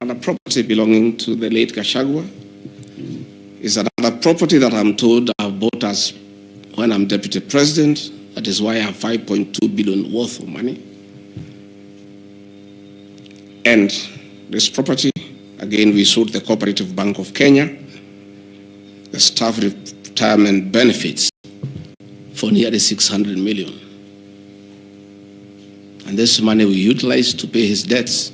Another property belonging to the late Gachagua is another property that I'm told I've bought as when I'm deputy president. That is why I have 5.2 billion worth of money. And this property, again, we sold the Cooperative Bank of Kenya, the staff retirement benefits for nearly 600 million. And this money we utilized to pay his debts.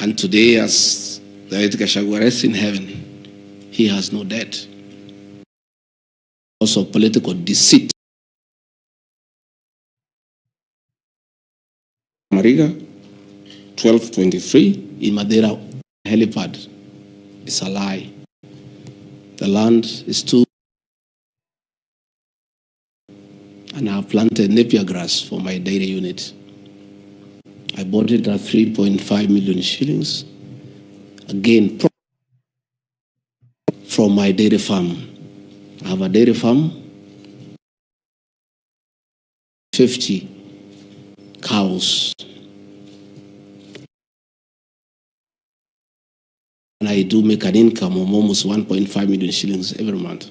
And today, as the late Gachagua rests in heaven, he has no debt. Also political deceit. Mariga, 1223 in Madeira helipad is a lie. The land is too, and I have planted napier grass for my dairy unit. I bought it at 3.5 million shillings. Again, from my dairy farm. I have a dairy farm, 50 cows. And I do make an income of almost 1.5 million shillings every month.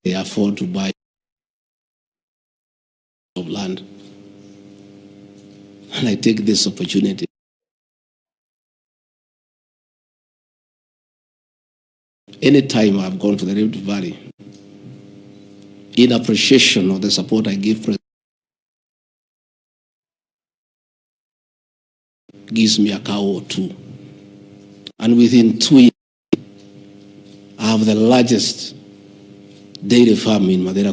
They afford to buy of land. And I take this opportunity. Anytime I've gone to the Rift Valley, in appreciation of the support I give President, gives me a cow or two. And within 2 years, I have the largest dairy farm in Madeira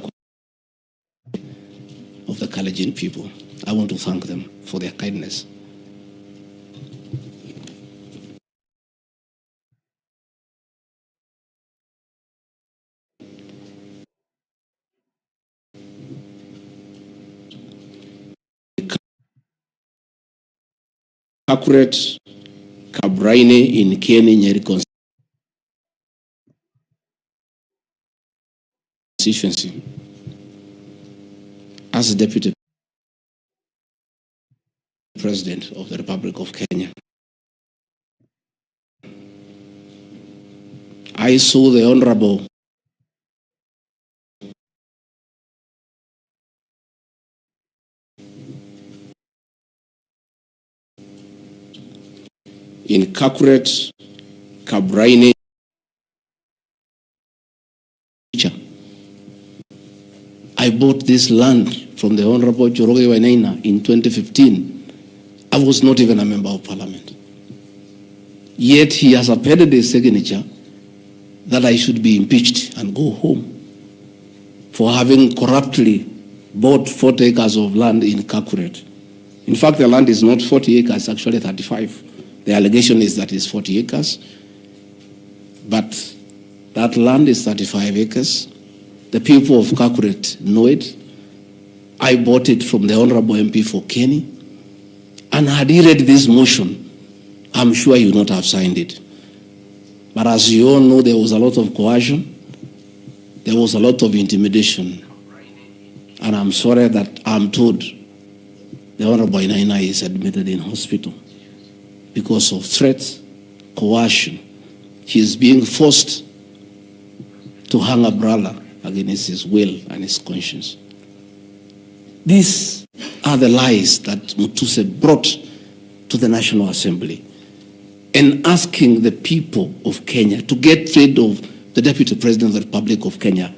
of the Kalenjin people. I want to thank them for their kindness. Accurate Kabraine in Kenya Nyeri constituency as Deputy President of the Republic of Kenya. I saw the Honorable in Kakuret, Kabraine. I bought this land from the Honorable Joroge Wainaina in 2015. I was not even a member of parliament. Yet he has appended a signature that I should be impeached and go home for having corruptly bought 40 acres of land in Kakuret. In fact, the land is not 40 acres, actually 35. The allegation is that it's 40 acres, but that land is 35 acres. The people of Kakuret know it. I bought it from the Honorable MP for Kenny, and had he read this motion, I'm sure he would not have signed it. But as you all know, there was a lot of coercion, there was a lot of intimidation, and I'm sorry that I'm told the Honorable Inaina is admitted in hospital because of threats, coercion. He is being forced to hang a brother against his will and his conscience. These are the lies that Mutuse brought to the National Assembly, and asking the people of Kenya to get rid of the Deputy President of the Republic of Kenya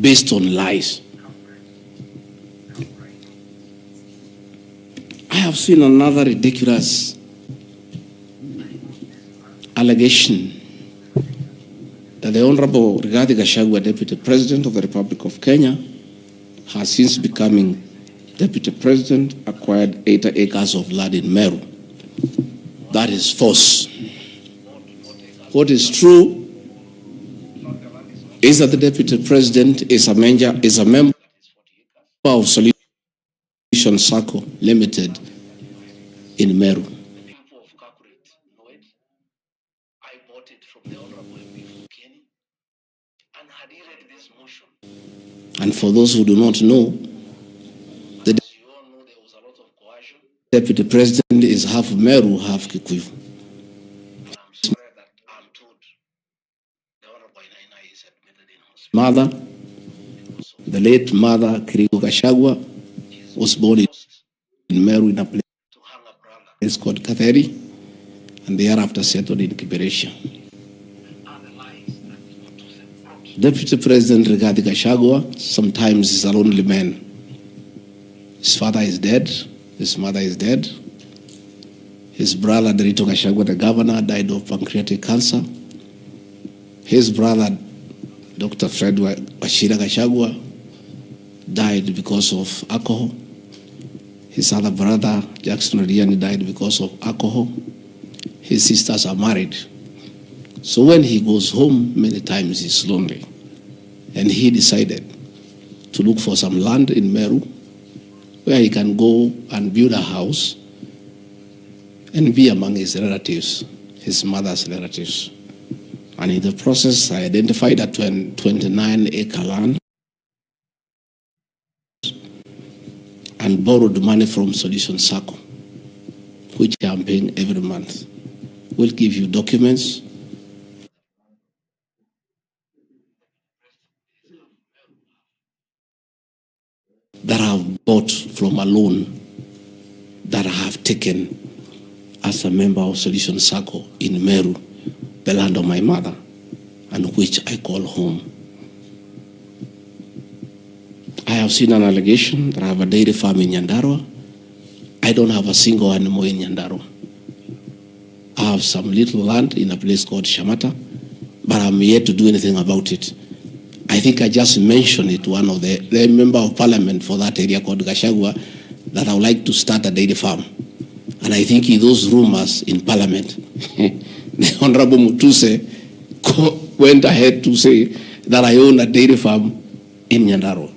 based on lies. I have seen another ridiculous allegation that the Honorable Rigathi Gachagua, Deputy President of the Republic of Kenya, has since becoming Deputy President, acquired 80 acres of land in Meru. That is false. What is true is that the Deputy President is a member of Solution Circle Limited in Meru. I bought it from the Honorable MP for Kenny, and had he read this motion. And for those who do not know, there was a lot of coercion. Deputy President is half Meru, half Kikuyu. Mother, the late mother, Rigathi Gachagua, was born in Meru in a place called Katheri, and thereafter settled in Kiberesha. Deputy President Rigathi Gachagua sometimes is a lonely man. His father is dead, his mother is dead. His brother, Rigathi Gachagua, the governor, died of pancreatic cancer. His brother, Dr. Fred Wachira Gachagua, died because of alcohol. His other brother, Jackson Riani, died because of alcohol. His sisters are married. So when he goes home, many times he's lonely. And he decided to look for some land in Meru where he can go and build a house and be among his relatives, his mother's relatives. And in the process, I identified a 29-acre land and borrowed money from Solution Circle, which I'm paying every month. We'll give you documents. That I have bought from a loan that I have taken as a member of Solution Circle in Meru, the land of my mother, and which I call home. I have seen an allegation that I have a dairy farm in Nyandarua. I don't have a single animal in Nyandarua. I have some little land in a place called Shamata, but I'm yet to do anything about it. I think I just mentioned it to one of the member of parliament for that area called Gachagua that I would like to start a dairy farm. And I think in those rumors in parliament, the Honorable Mutuse went ahead to say that I own a dairy farm in Nyandarua.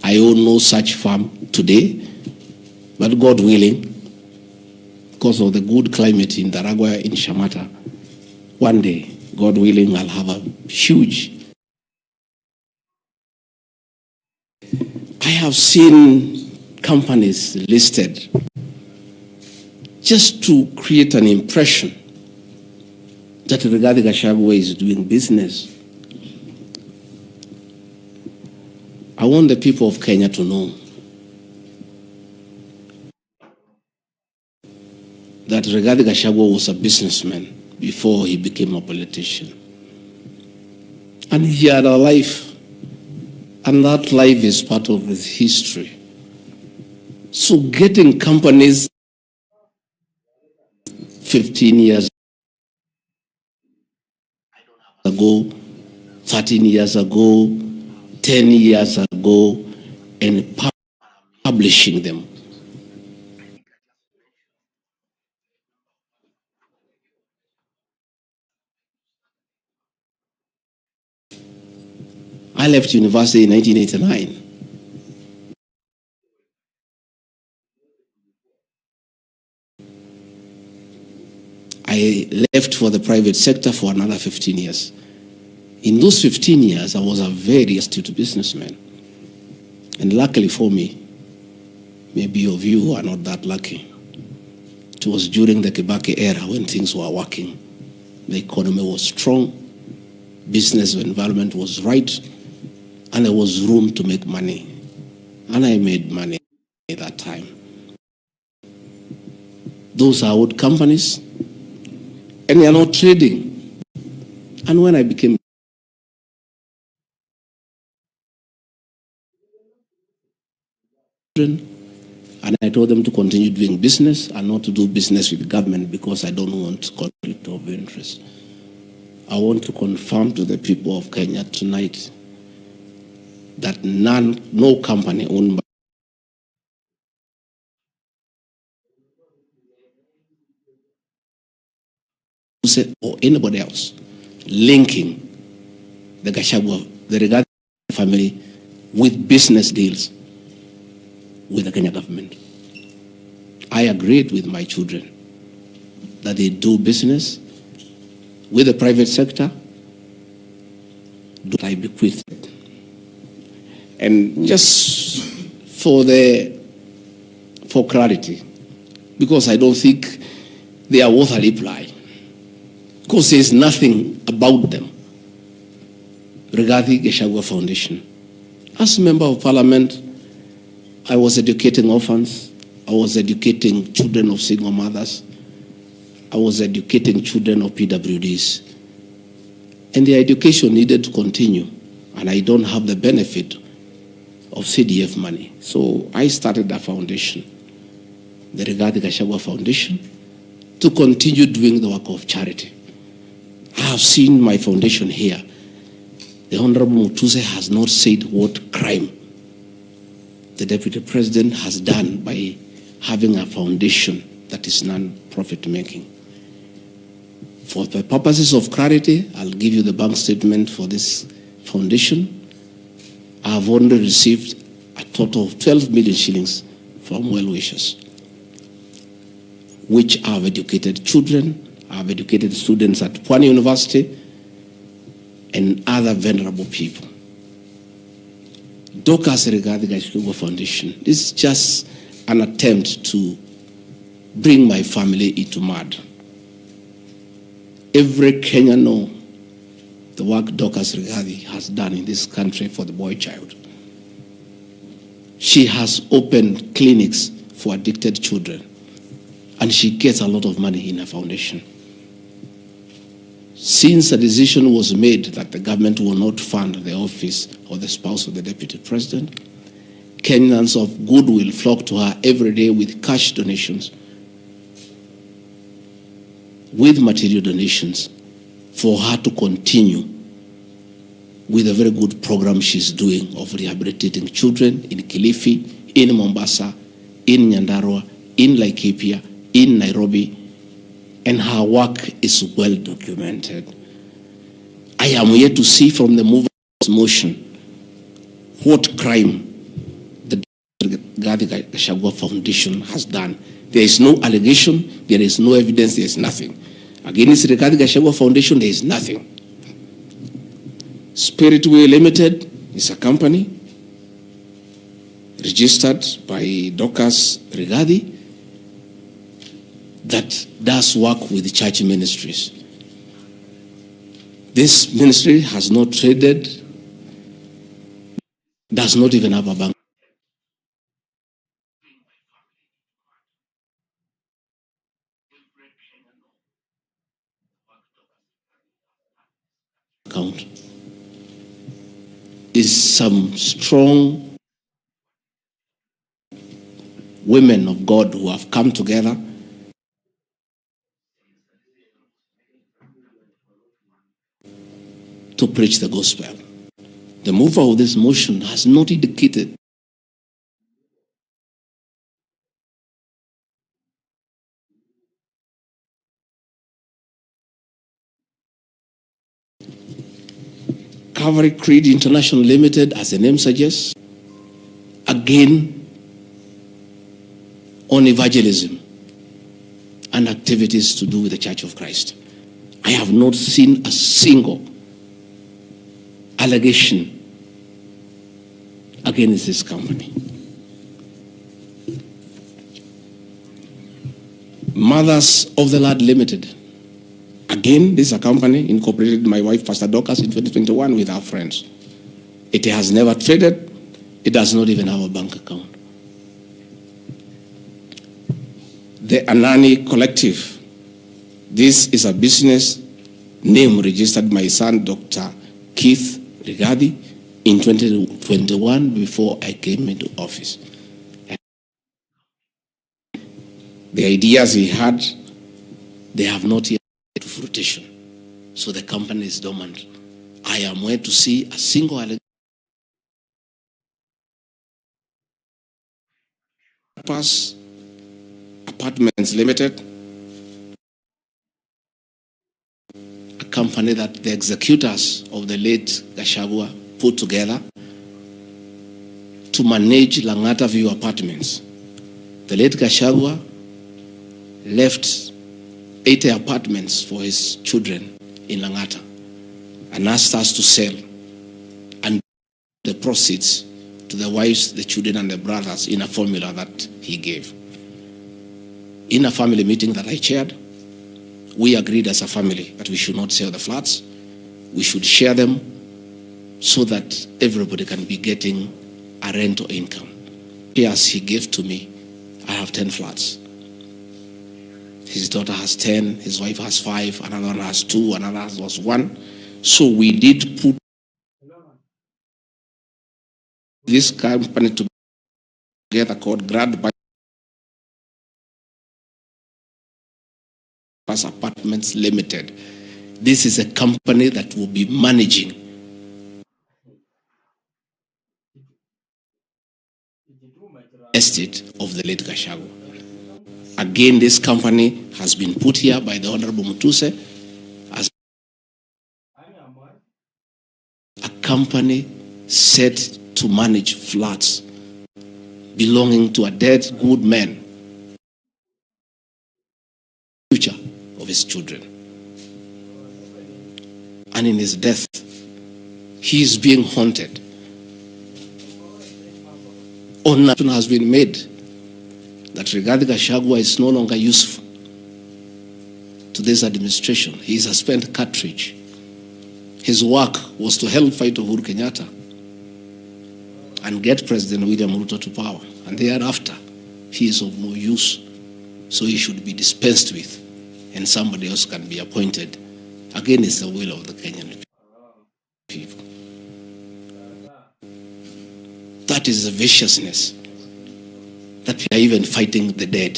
I own no such farm today, but God willing, because of the good climate in Daragwa, in Shamata, one day, God willing, I'll have a huge. I have seen companies listed just to create an impression that Rigathi Gachagua is doing business. I want the people of Kenya to know that Rigathi Gachagua was a businessman before he became a politician. And he had a life, and that life is part of his history. So getting companies 15 years ago, 13 years ago, 10 years ago, and publishing them. I left university in 1989. I left for the private sector for another 15 years. In those 15 years, I was a very astute businessman. And luckily for me, maybe of you are not that lucky. It was during the Kibaki era when things were working. The economy was strong, business environment was right, and there was room to make money. And I made money at that time. Those are old companies, and they are not trading. And when I became and I told them to continue doing business and not to do business with the government because I don't want conflict of interest. I want to confirm to the people of Kenya tonight that no company owned by or anybody else linking the Gachagua, the Rigathi family with business deals with the Kenya government. I agreed with my children that they do business with the private sector. Do I bequeath it? And just for clarity, because I don't think they are worth a reply. Because there's nothing about them. Rigathi Gachagua Foundation. As a member of parliament, I was educating orphans. I was educating children of single mothers. I was educating children of PWDs. And their education needed to continue. And I don't have the benefit of CDF money. So I started a foundation, the Rigathi Gachagua Foundation, to continue doing the work of charity. I have seen my foundation here. The Honorable Mutuse has not said what crime the Deputy President has done by having a foundation that is non-profit making. For the purposes of clarity, I'll give you the bank statement for this foundation. I have only received a total of 12 million shillings from well-wishers, which have educated children, have educated students at Pwani University, and other vulnerable people. Dorcas Rigathi Gachagua Foundation, this is just an attempt to bring my family into mud. Every Kenyan knows the work Dorcas Rigathi has done in this country for the boy child. She has opened clinics for addicted children, and she gets a lot of money in her foundation. Since a decision was made that the government will not fund the office of the spouse of the Deputy President, Kenyans of goodwill flock to her every day with cash donations, with material donations, for her to continue with a very good program she's doing of rehabilitating children in Kilifi, in Mombasa, in Nyandarua, in Laikipia, in Nairobi, and her work is well documented. I am yet to see from the movement's motion what crime the Rigathi Gachagua Foundation has done. There is no allegation, there is no evidence, there is nothing. Against Rigathi Gachagua Foundation, there is nothing. Spiritway Limited is a company registered by Dorcas Rigathi that does work with church ministries. This ministry has not traded, does not even have a bank account. Is some strong women of God who have come together to preach the gospel. The mover of this motion has not indicated Calvary Creed International Limited, as the name suggests, again on evangelism and activities to do with the Church of Christ. I have not seen a single allegation against this company. Mothers of the Lord Limited. Again, this is a company incorporated my wife, Pastor Dorcas, in 2021 with our friends. It has never traded. It does not even have a bank account. The Anani Collective. This is a business name registered by my son, Dr. Keith Rigathi, in 2021 before I came into office. The ideas he had, they have not yet to fruition. So the company is dormant. I am waiting to see a single allegation. Apartments Limited, a company that the executors of the late Gachagua put together to manage Langata View Apartments. The late Gachagua left 80 apartments for his children in Langata and asked us to sell and the proceeds to the wives, the children, and the brothers in a formula that he gave. In a family meeting that I chaired, we agreed as a family that we should not sell the flats. We should share them so that everybody can be getting a rental income. Yes, he gave to me, I have 10 flats. His daughter has 10, his wife has 5, another one has 2, another has 1. So we did put this company together called Grad Bypass Apartments Limited. This is a company that will be managing estate of the late Gachagua. Again, this company has been put here by the Honorable Mutuse as a company set to manage flats belonging to a dead good man, future of his children. And in his death, he is being haunted. Announcement has been made that Rigathi Gachagua is no longer useful to this administration. He is a spent cartridge. His work was to help fight Uhuru Kenyatta and get President William Ruto to power. And thereafter, he is of no use. So he should be dispensed with, and somebody else can be appointed against the will of the Kenyan people. That is the viciousness that we are even fighting the dead.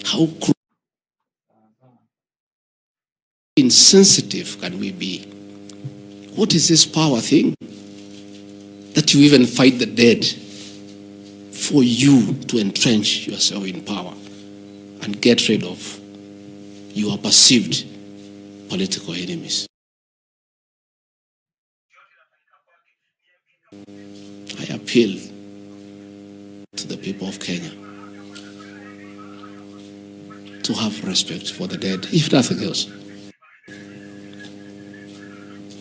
How insensitive can we be? What is this power thing? That you even fight the dead for you to entrench yourself in power and get rid of your perceived political enemies. I appeal to the people of Kenya to have respect for the dead, if nothing else.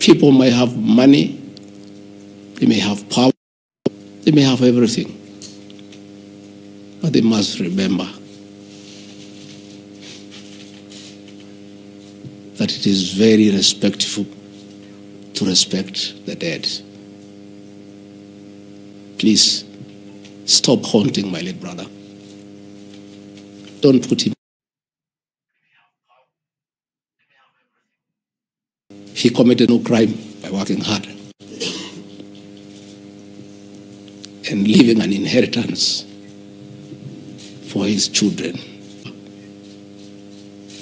People may have money, they may have power, they may have everything, but they must remember that it is very respectful to respect the dead. Please stop haunting my late brother. Don't put him. He committed no crime by working hard and leaving an inheritance for his children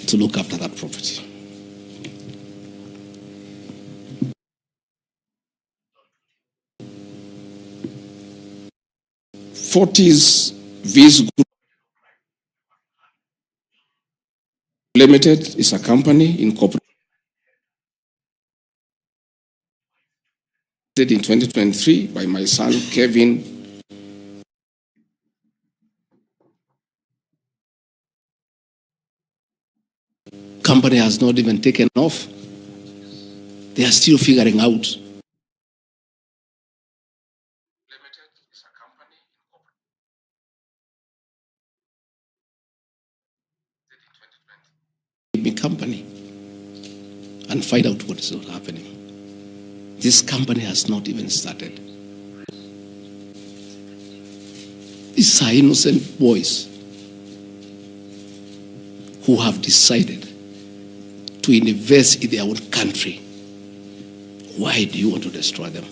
to look after that property. Fortis Viz Group Limited is a company incorporated in 2023 by my son Kevin. Company has not even taken off. They are still figuring out. Limited is a company incorporated in 2020. Company and find out what is not happening. This company has not even started. These are innocent boys who have decided to invest in their own country. Why do you want to destroy them?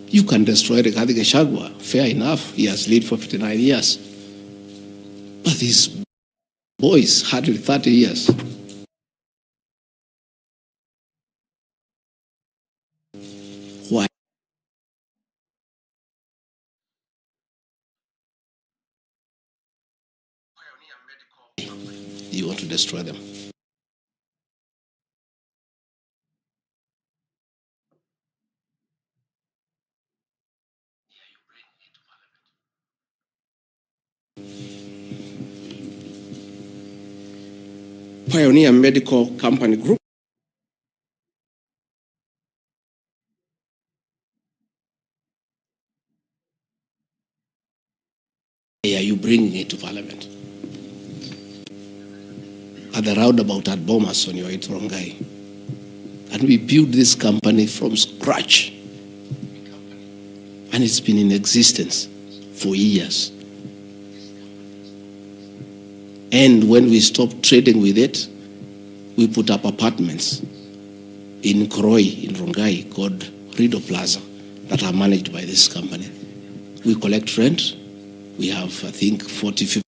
You can destroy Rigathi Gachagua, fair enough. He has led for 59 years. But these boys, hardly 30 years. Why? You want to destroy them? Pioneer Medical Company Group. Why are you bringing it to Parliament? at the roundabout at Bomas on your way to Rongai. And we built this company from scratch. And it's been in existence for years. And when we stopped trading with it, we put up apartments in Kroi, in Rongai, called Rido Plaza, that are managed by this company. We collect rent. We have, I think, 40, 50.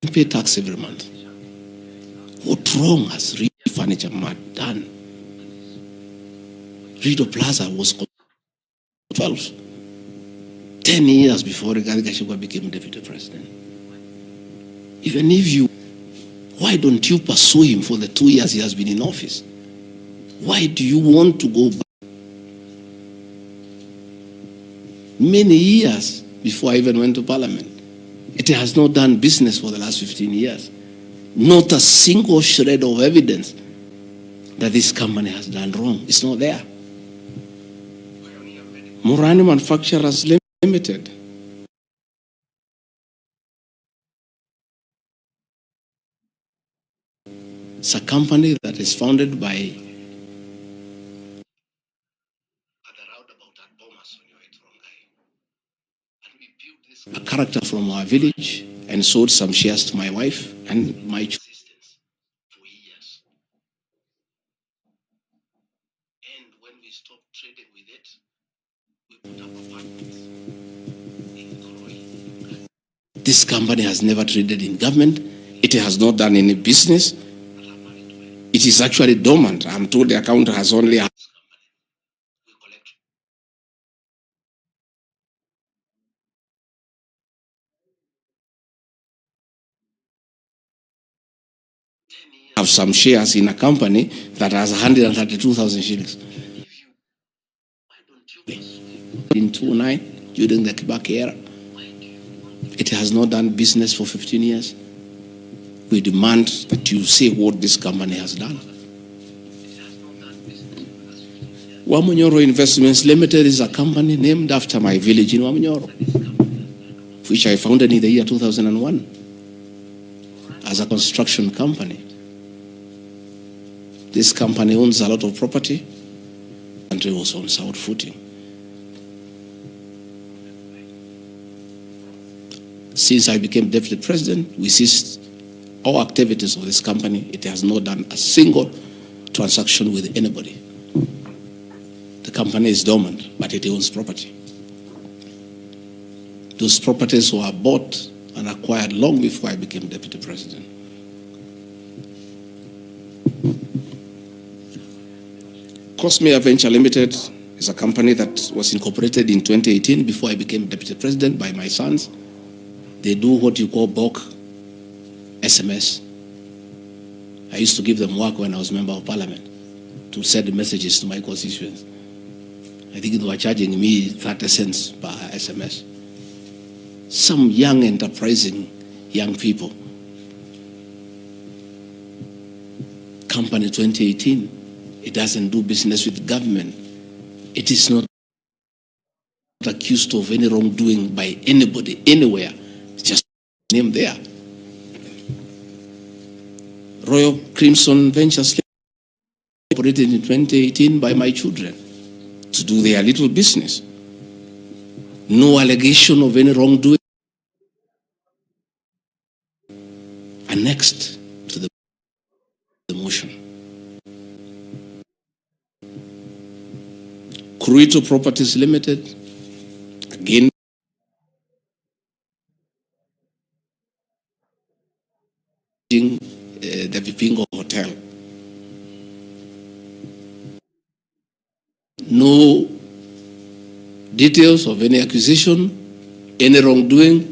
We pay tax every month. What wrong has Rido Furniture Mart done? Rido Plaza was 12, 10 years before Rigathi Gachagua became deputy president. Even if you, why don't you pursue him for the 2 years he has been in office? Why do you want to go back? Many years before I even went to parliament. It has not done business for the last 15 years. Not a single shred of evidence that this company has done wrong. It's not there. Murani Manufacturers Limited. It's a company that is founded by a character from our village and sold some shares to my wife and my children. For years. And when we stopped trading with it, we put up apartments in Koroi. This company has never traded in government. It has not done any business. It is actually dormant. I'm told the account has only have some shares in a company that has 132,000 shillings. In 2009, during the Kibaki era, it has not done business for 15 years. We demand that you say what this company has done. Wamunyoro Investments Limited is a company named after my village in Wamunyoro, which I founded in the year 2001 as a construction company. This company owns a lot of property. The country was on sound footing. Since I became deputy president, we ceased all activities of this company. It has not done a single transaction with anybody. The company is dormant, but it owns property. Those properties were bought and acquired long before I became deputy president. Cosmere Venture Limited is a company that was incorporated in 2018 before I became deputy president by my sons. They do what you call bulk SMS. I used to give them work when I was member of parliament to send messages to my constituents. I think they were charging me 30 cents per SMS. Some young, enterprising young people. Company 2018. It doesn't do business with government. It is not accused of any wrongdoing by anybody, anywhere. It's just name there. Royal Crimson Ventures operated in 2018 by my children to do their little business. No allegation of any wrongdoing. Annexed to the motion. Kurito Properties Limited, again, the Vipingo Hotel. No details of any accusation, any wrongdoing,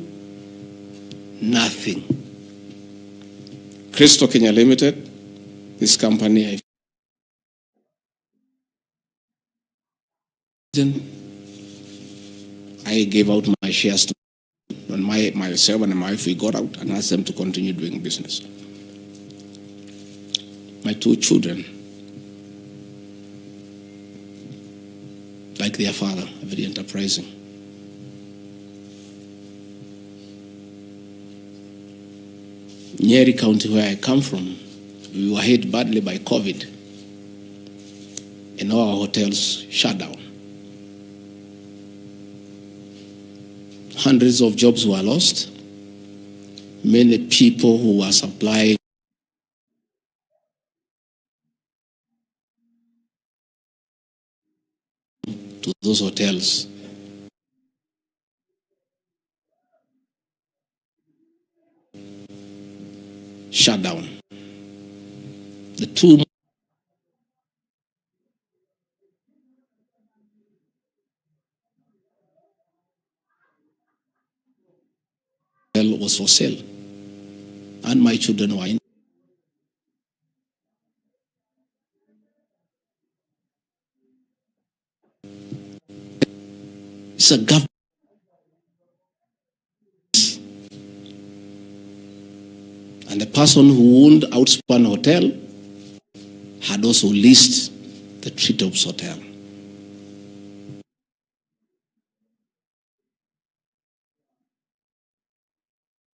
nothing. Crystal Kenya Limited, this company I gave out my shares to, and myself and my wife, we got out and asked them to continue doing business. My two children, like their father, very enterprising. Nyeri County, where I come from, we were hit badly by COVID, and all our hotels shut down. Hundreds of jobs were lost. Many people who were supplying to those hotels shut down. The two hotel was for sale, and my children were in. It's a government, and the person who owned Outspan Hotel had also leased the Treetops Hotel.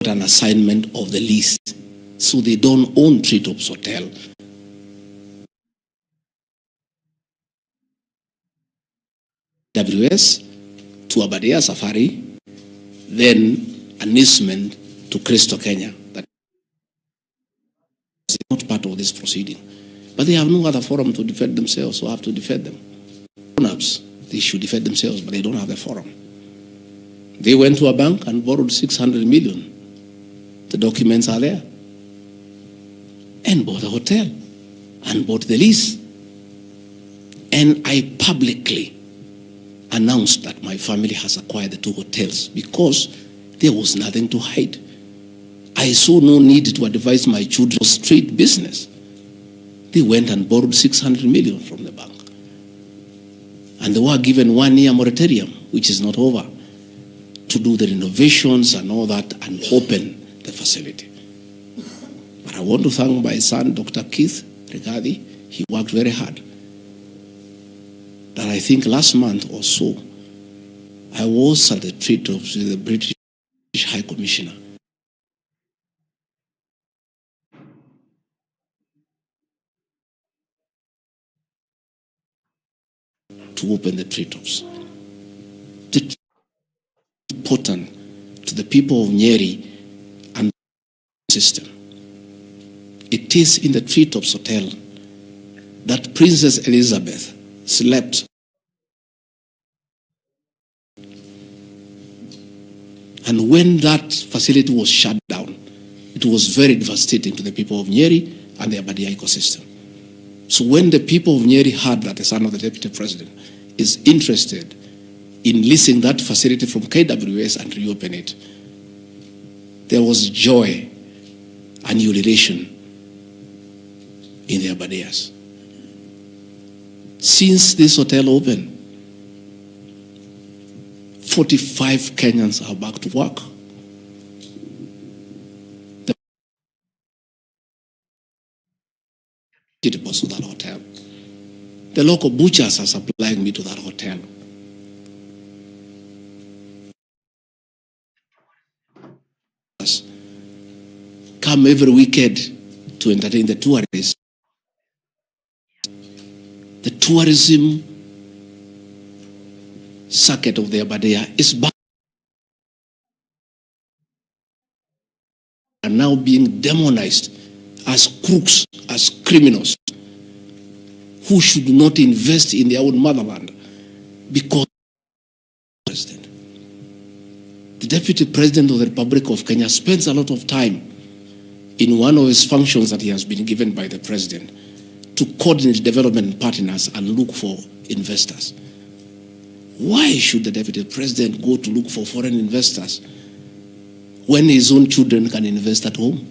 An assignment of the lease, so they don't own Treetops Hotel. WS to Abadea Safari, then an easement to Cristo Kenya. That is not part of this proceeding. But they have no other forum to defend themselves, so have to defend them. Grown-ups, they should defend themselves, but they don't have a forum. They went to a bank and borrowed 600 million. The documents are there. And bought a hotel and bought the lease. And I publicly announced that my family has acquired the two hotels because there was nothing to hide. I saw no need to advise my children straight business. They went and borrowed 600 million from the bank. And they were given 1 year moratorium, which is not over, to do the renovations and all that and open the facility. But I want to thank my son, Dr. Keith Rigathi. He worked very hard. That I think last month or so, I was at the Treetops with the British High Commissioner. To open the Treetops. It's important to the people of Nyeri and the system. It is in the Treetops Hotel that Princess Elizabeth slept. And when that facility was shut down, it was very devastating to the people of Nyeri and the Abadia ecosystem. So when the people of Nyeri heard that the son of the deputy president is interested in leasing that facility from KWS and reopen it, there was joy and ululation in the Abadias. Since this hotel opened, 45 Kenyans are back to work. The vegetables to that hotel. The local butchers are supplying me to that hotel. Come every weekend to entertain the tourists. The tourism circuit of the Abadea is back and now being demonized as crooks, as criminals who should not invest in their own motherland because the Deputy President of the Republic of Kenya spends a lot of time in one of his functions that he has been given by the President to coordinate development partners and look for investors. Why should the Deputy President go to look for foreign investors when his own children can invest at home?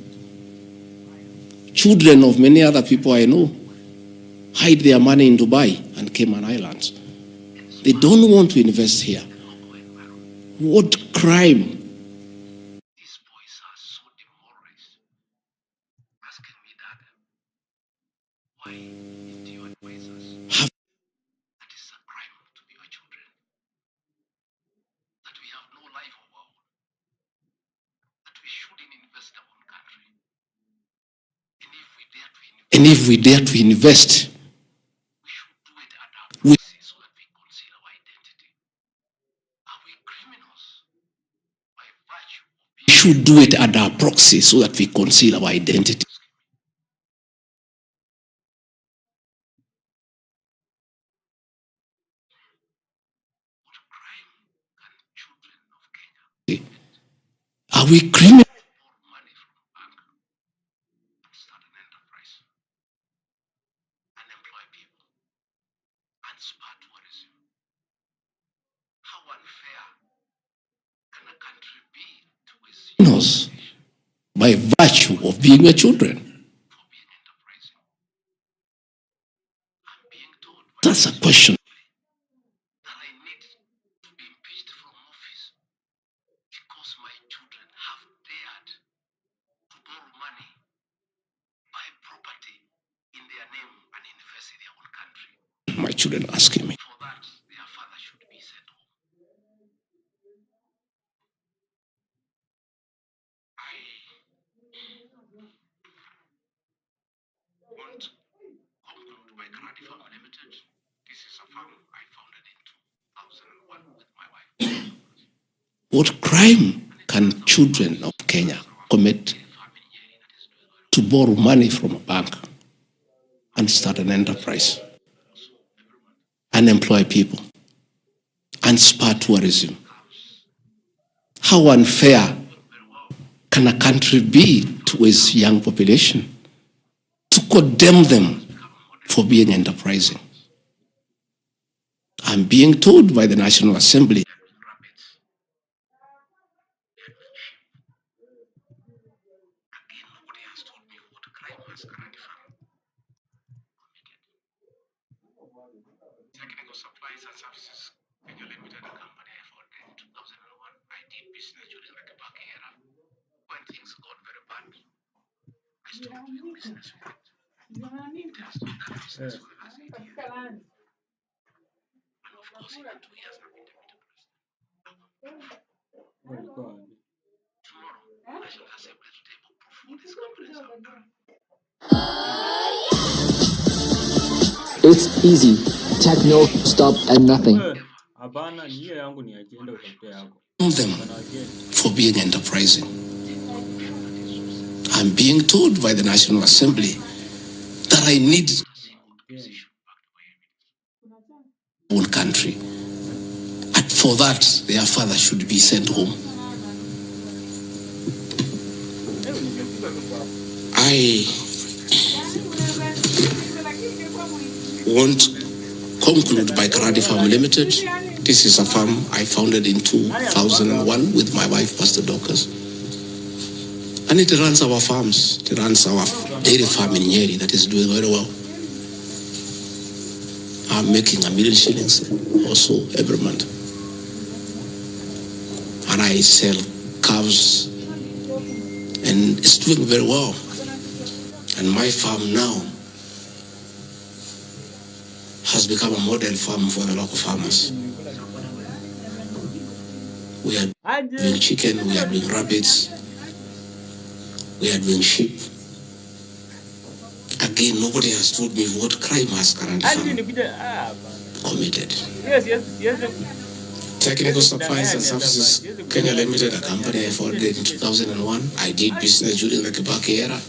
Children of many other people I know hide their money in Dubai and Cayman Islands. They don't want to invest here. What crime? These boys are so demoralized. As can be done. Why do you advise us? That is a crime to your children. That we have no life of our own. That we shouldn't invest our own country. And if we dare to invest, we should do it at our proxy so that we conceal our identity. Are we criminals? By virtue of being your children? That's a question. My children asking me. What crime can children of Kenya commit to borrow money from a bank and start an enterprise and employ people and spur tourism? How unfair can a country be to its young population to condemn them for being enterprising? I'm being told by the National Assembly It's easy. Techno, stop at nothing. them for being enterprising. I'm being told by the National Assembly that I need own country. And for that, their father should be sent home. I want to conclude by Rigathi Farm Limited. This is a farm I founded in 2001 with my wife, Pastor Dorcas. And it runs our farms. It runs our dairy farm in Nyeri that is doing very well. I'm making $1 million shillings also every month. And I sell calves and it's doing very well. And my farm now has become a model farm for the local farmers. We are doing chicken, we are doing rabbits, we are doing sheep. Again, nobody has told me what crime has currently committed. Technical Supplies and Services Kenya Limited, a company I founded in 2001. I did business during the Kibaki era.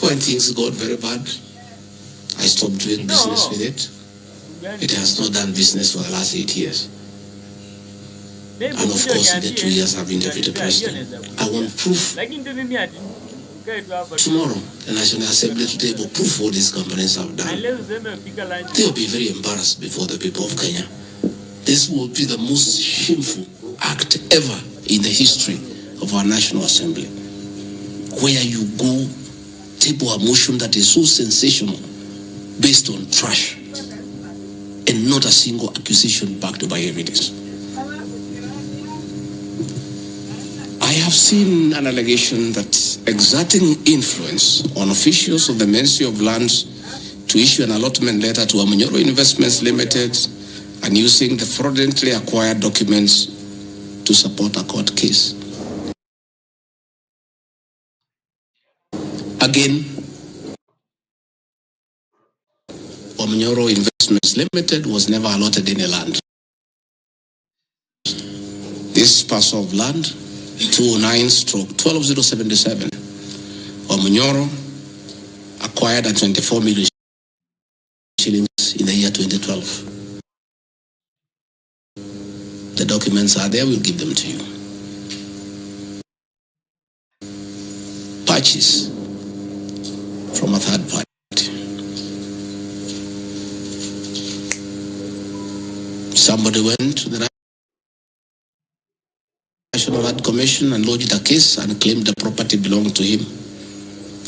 When things got very bad, I stopped doing business with it. It has not done business for the last 8 years. And of course, in the 2 years I've been deputy president, I want proof. Tomorrow, the National Assembly today will prove what these companies have done. They will be very embarrassed before the people of Kenya. This will be the most shameful act ever in the history of our National Assembly, where you go table a motion that is so sensational based on trash and not a single accusation backed by evidence. I have seen an allegation that exerting influence on officials of the Ministry of Lands to issue an allotment letter to Amunyoro Investments Limited and using the fraudulently acquired documents to support a court case. Again, Omnyoro Investments Limited was never allotted any land. This parcel of land, 209/12077, Omnyoro acquired at 24 million shillings in the year 2012. The documents are there, we'll give them to you. Purchase from a third party. Somebody went to the National Land Commission and lodged a case and claimed the property belonged to him.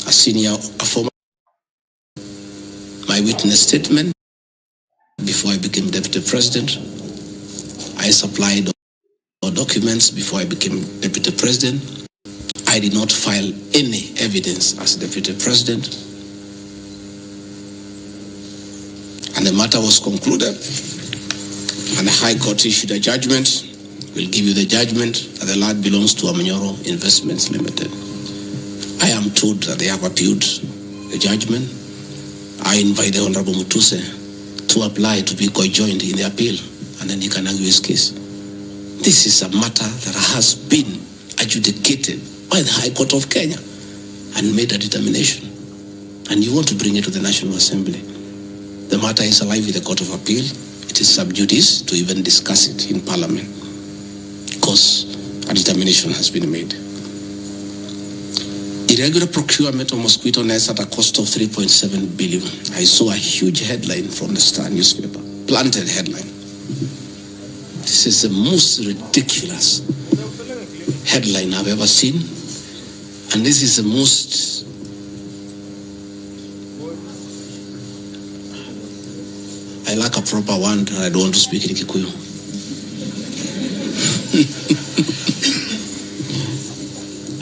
A former. My witness statement, before I became Deputy President, I supplied all documents before I became Deputy President. I did not file any evidence as Deputy President. And the matter was concluded, and the High Court issued a judgment. We'll give you the judgment that the land belongs to Omnyoro Investments Limited. I am told that they have appealed the judgment. I invite the Honorable Mutuse to apply to be co-joined in the appeal, and then he can argue his case. This is a matter that has been adjudicated by the High Court of Kenya and made a determination. And you want to bring it to the National Assembly. The matter is alive with the Court of Appeal. It is sub judice to even discuss it in Parliament, because a determination has been made. Irregular procurement of mosquito nets at a cost of 3.7 billion. I saw a huge headline from the Star newspaper, planted headline. This is the most ridiculous headline I've ever seen, and this is the most I lack a proper one. I don't want to speak in Kikuyu.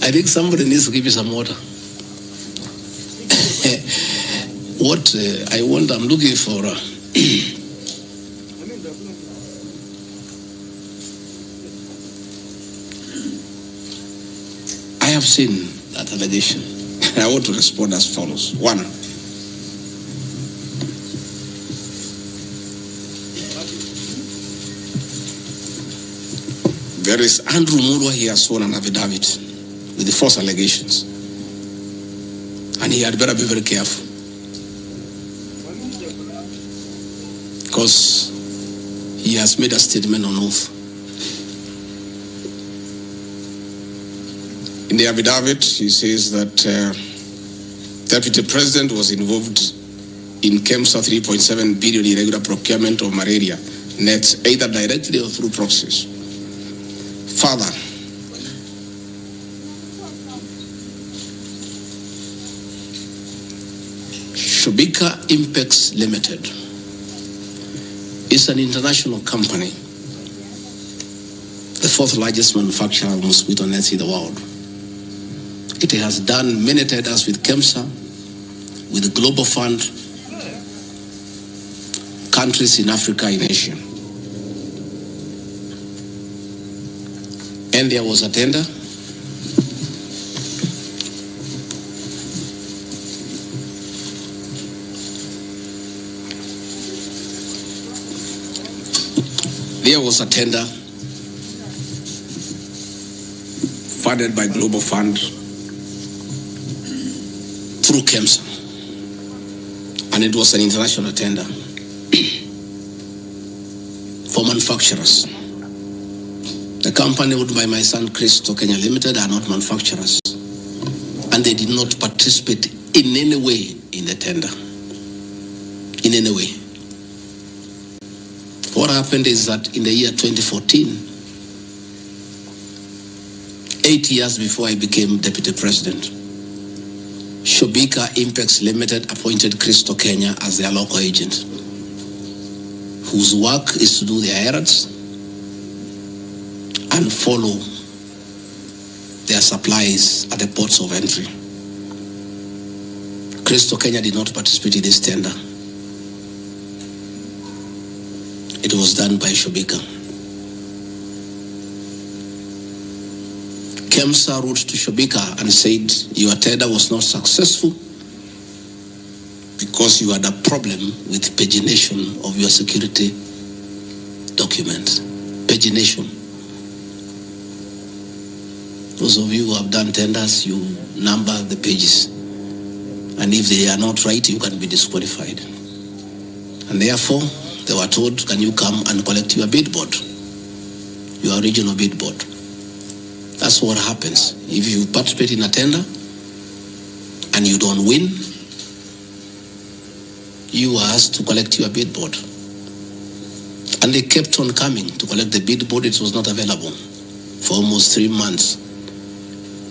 I think somebody needs to give you some water. I'm looking for. I have seen that allegation. I want to respond as follows. One, there is Andrew Murwa. He has sworn an affidavit with the false allegations, and he had better be very careful, because he has made a statement on oath. In the affidavit, he says that Deputy President was involved in KEMSA 3.7 billion irregular procurement of malaria nets, either directly or through proxies. Further, Shobika Impex Limited is an international company, the fourth largest manufacturer of mosquito nets in the world. It has done many tenders with KEMSA, with the Global Fund, countries in Africa and Asia. And there was a tender. There was a tender funded by Global Fund through KEMSA, and it was an international tender for manufacturers. The company owned by my son Christo Kenya Limited are not manufacturers, and they did not participate in any way in the tender. In any way. What happened is that in the year 2014, 8 years before I became Deputy President, Shobika Impex Limited appointed Christo Kenya as their local agent, whose work is to do their errands and follow their supplies at the ports of entry. Christo Kenya did not participate in this tender. It was done by Shobika. KEMSA wrote to Shobika and said, your tender was not successful because because you had a problem with pagination of your security documents. Pagination. Those of you who have done tenders, you number the pages. And if they are not right, you can be disqualified. And therefore, they were told, can you come and collect your bid board? Your original bid board. That's what happens. If you participate in a tender and you don't win, you are asked to collect your bid board. And they kept on coming to collect the bid board. It was not available for almost 3 months.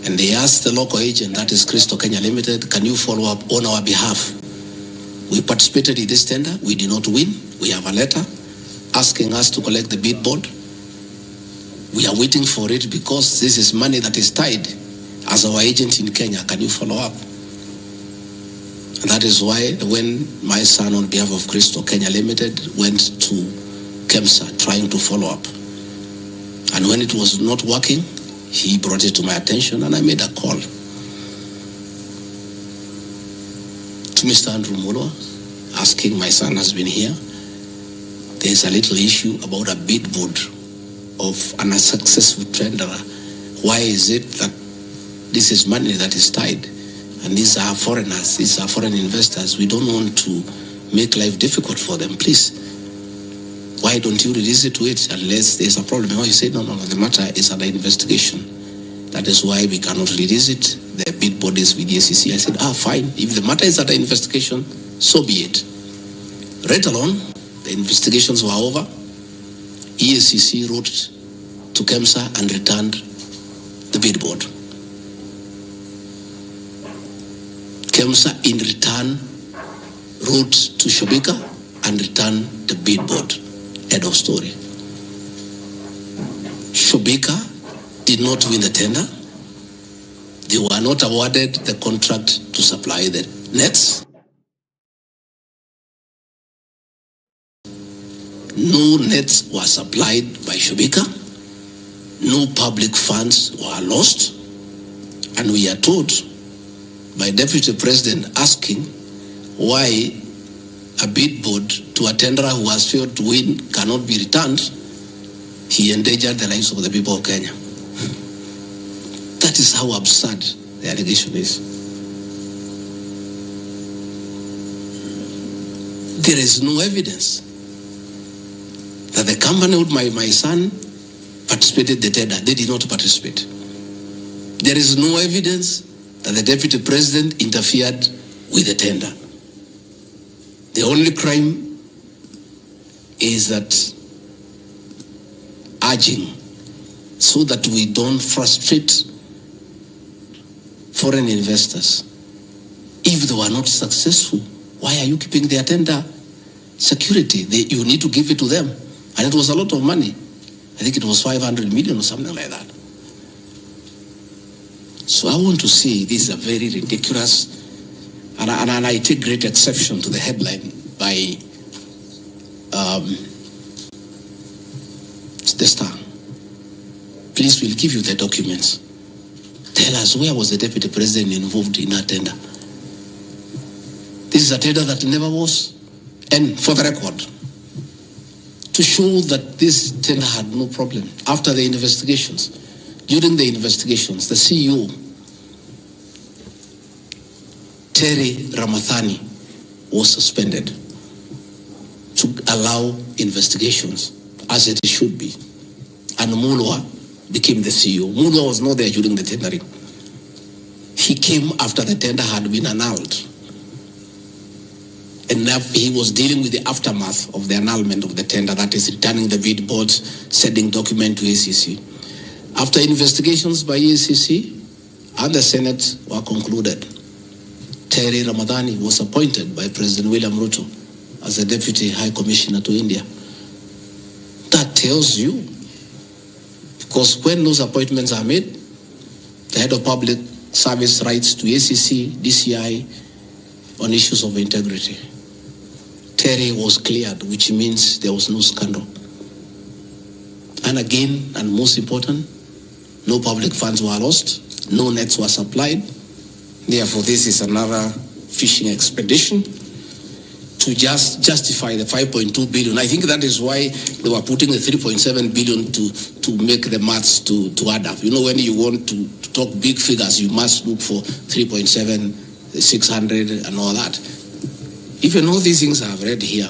And they asked the local agent, that is Crystal Kenya Limited, can you follow up on our behalf? We participated in this tender. We did not win. We have a letter asking us to collect the bid board. We are waiting for it because this is money that is tied as our agent in Kenya. Can you follow up? And that is why when my son on behalf of Crystal Kenya Limited went to KEMSA trying to follow up. And when it was not working, he brought it to my attention and I made a call to Mr. Andrew Mulwa, asking, my son has been here. There's a little issue about a bid board of an unsuccessful tenderer. Why is it that this is money that is tied? And these are foreigners, these are foreign investors. We don't want to make life difficult for them. Please, why don't you release it to it unless there's a problem? Oh, he said, no, the matter is under investigation. That is why we cannot release it. The bid board is with the SEC. I said, fine. If the matter is under investigation, so be it. Right along, the investigations were over. ESCC wrote to KEMSA and returned the bid board. KEMSA in return wrote to Shobika and returned the bid board. End of story. Shobika did not win the tender. They were not awarded the contract to supply the nets. No nets were supplied by Shobika. No public funds were lost. And we are told by Deputy President asking why a bid board to a tenderer who has failed to win cannot be returned. He endangered the lives of the people of Kenya. That is how absurd the allegation is. There is no evidence that the company with my son participated in the tender. They did not participate. There is no evidence that the Deputy President interfered with the tender. The only crime is that urging so that we don't frustrate foreign investors. If they were not successful, why are you keeping their tender security? You need to give it to them. And it was a lot of money. I think it was 500 million or something like that. So I want to say this is a very ridiculous, and I take great exception to the headline by the Star. Please, we'll give you the documents. Tell us, where was the Deputy President involved in that tender? This is a tender that never was. And for the record, to show that this tender had no problem, after the investigations, during the investigations, the CEO, Terry Ramathani, was suspended to allow investigations as it should be. And Mulwa became the CEO. Mulwa was not there during the tendering. He came after the tender had been annulled. And he was dealing with the aftermath of the annulment of the tender, that is returning the bid boards, sending document to ACC. After investigations by ACC and the Senate were concluded, Terry Ramadhani was appointed by President William Ruto as the Deputy High Commissioner to India. That tells you, because when those appointments are made, the head of public service writes to ACC, DCI on issues of integrity. Terry was cleared, which means there was no scandal. And again, and most important, no public funds were lost, no nets were supplied. Therefore, this is another fishing expedition to just justify the 5.2 billion. I think that is why they were putting the 3.7 billion to make the maths to add up. You know, when you want to talk big figures, you must look for 3.7, 600 and all that. Even all these things I've read here,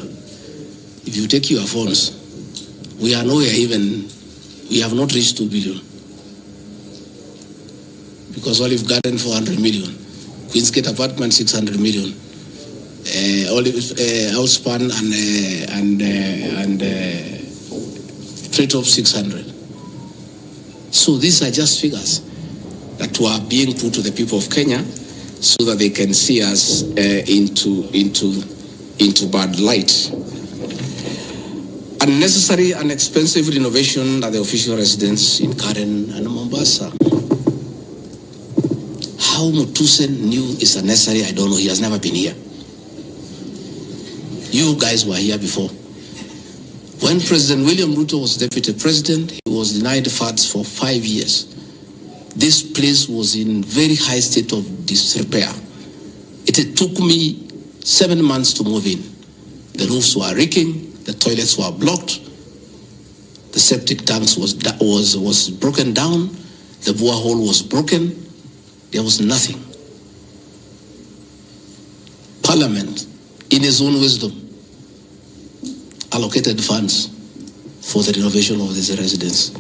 if you take your phones, we are nowhere even, we have not reached 2 billion. Because Olive Garden 400 million, Queensgate Apartment 600 million, Outspan and Treetop 600. So these are just figures that were being put to the people of Kenya so that they can see us into bad light. Unnecessary and expensive renovation at the official residence in Karen and Mombasa. How Mutusen knew is unnecessary, I don't know. He has never been here. You guys were here before. When President William Ruto was deputy president, he was denied funds for 5 years. This place was in very high state of disrepair. It took me 7 months to move in. The roofs were leaking, the toilets were blocked, the septic tanks was broken down, the borehole was broken. There was nothing. Parliament, in his own wisdom, allocated funds for the renovation of this residence.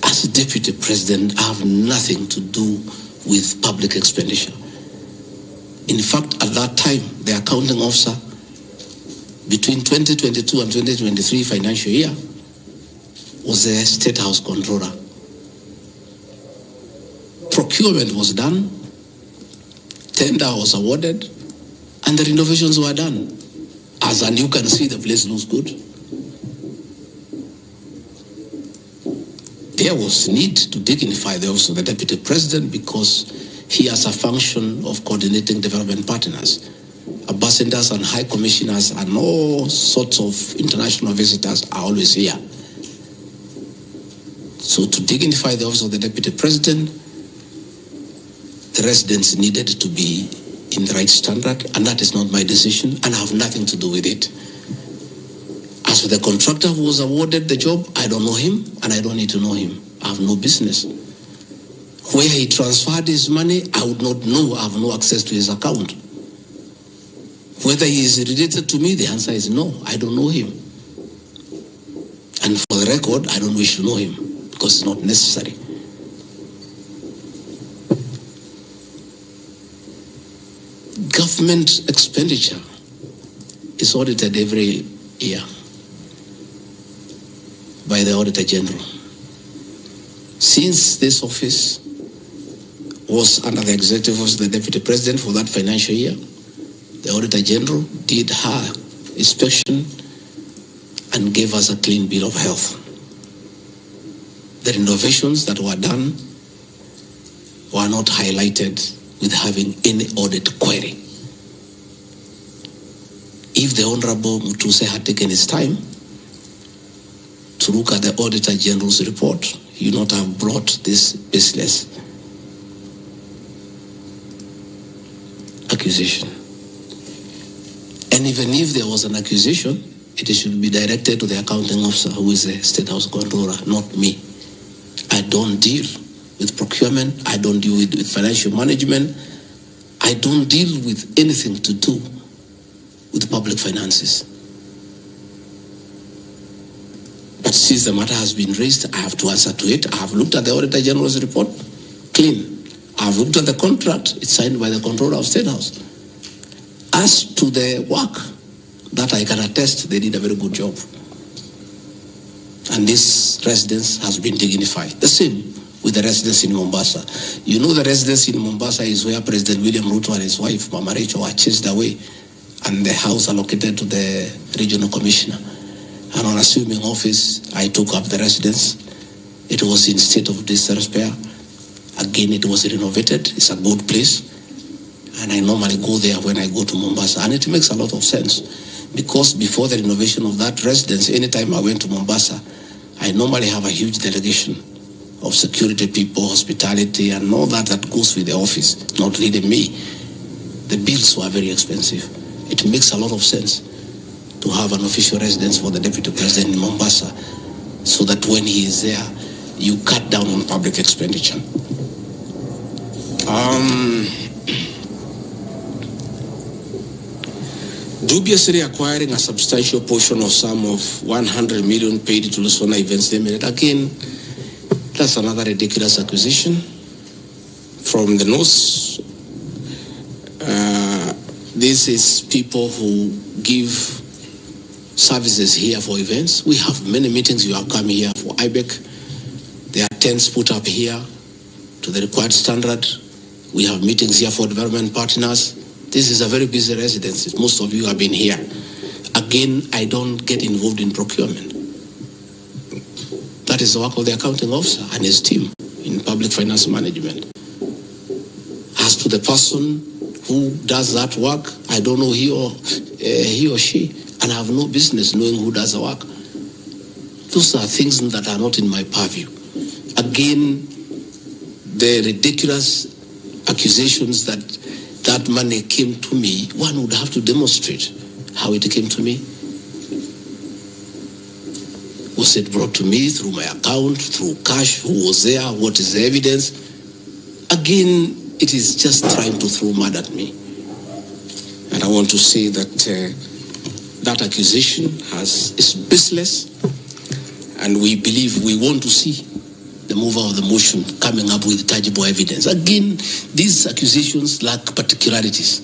As a deputy president, I have nothing to do with public expenditure. In fact, at that time, the accounting officer, between 2022 and 2023 financial year, was the State House Controller. Procurement was done, tender was awarded, and the renovations were done. As and you can see, the place looks good. There was need to dignify the office of the deputy president because he has a function of coordinating development partners. Ambassadors and high commissioners and all sorts of international visitors are always here. So to dignify the office of the deputy president, the residents needed to be in the right standard, and that is not my decision, and I have nothing to do with it. As for the contractor who was awarded the job, I don't know him, and I don't need to know him. I have no business. Where he transferred his money, I would not know. I have no access to his account. Whether he is related to me, the answer is no. I don't know him. And for the record, I don't wish to know him, because it's not necessary. Government expenditure is audited every year by the Auditor General. Since this office was under the executive office of the Deputy President for that financial year, the Auditor General did her inspection and gave us a clean bill of health. The renovations that were done were not highlighted with having any audit query. If the Honorable Mutuse had taken his time to look at the Auditor General's report, he would not have brought this business accusation. And even if there was an accusation, it should be directed to the accounting officer, who is the State House Controller, not me. I don't deal with procurement. I don't deal with financial management. I don't deal with anything to do with public finances. But since the matter has been raised, I have to answer to it. I have looked at the Auditor General's report, clean. I have looked at the contract, it's signed by the Controller of State House. As to the work, that I can attest, they did a very good job. And this residence has been dignified. The same with the residence in Mombasa. You know, the residence in Mombasa is where President William Ruto and his wife, Mama Rachel, were chased away, and the house allocated to the regional commissioner. And on assuming office, I took up the residence. It was in state of disrepair. Again, it was renovated. It's a good place. And I normally go there when I go to Mombasa. And it makes a lot of sense. Because before the renovation of that residence, anytime I went to Mombasa, I normally have a huge delegation of security people, hospitality, and all that goes with the office, not really me. The bills were very expensive. it makes a lot of sense to have an official residence for the Deputy President in Mombasa, so that when he is there, you cut down on public expenditure. Dubiously acquiring a substantial portion of sum of 100 million paid to Lusona Events Limited. Again, that's another ridiculous acquisition from the north. This is people who give services here for events. We have many meetings. You have come here for IBEC. There are tents put up here to the required standard. We have meetings here for development partners. This is a very busy residence. Most of you have been here. Again, I don't get involved in procurement. That is the work of the accounting officer and his team in public finance management. As to the person who does that work, I don't know he or she, and I have no business knowing who does the work. Those are things that are not in my purview. Again, the ridiculous accusations that money came to me, one would have to demonstrate how it came to me. Was it brought to me through my account, through cash? Who was there? What is the evidence? Again, it is just trying to throw mud at me. And I want to say that that accusation is baseless, and we believe we want to see the mover of the motion coming up with tangible evidence. Again, these accusations lack particularities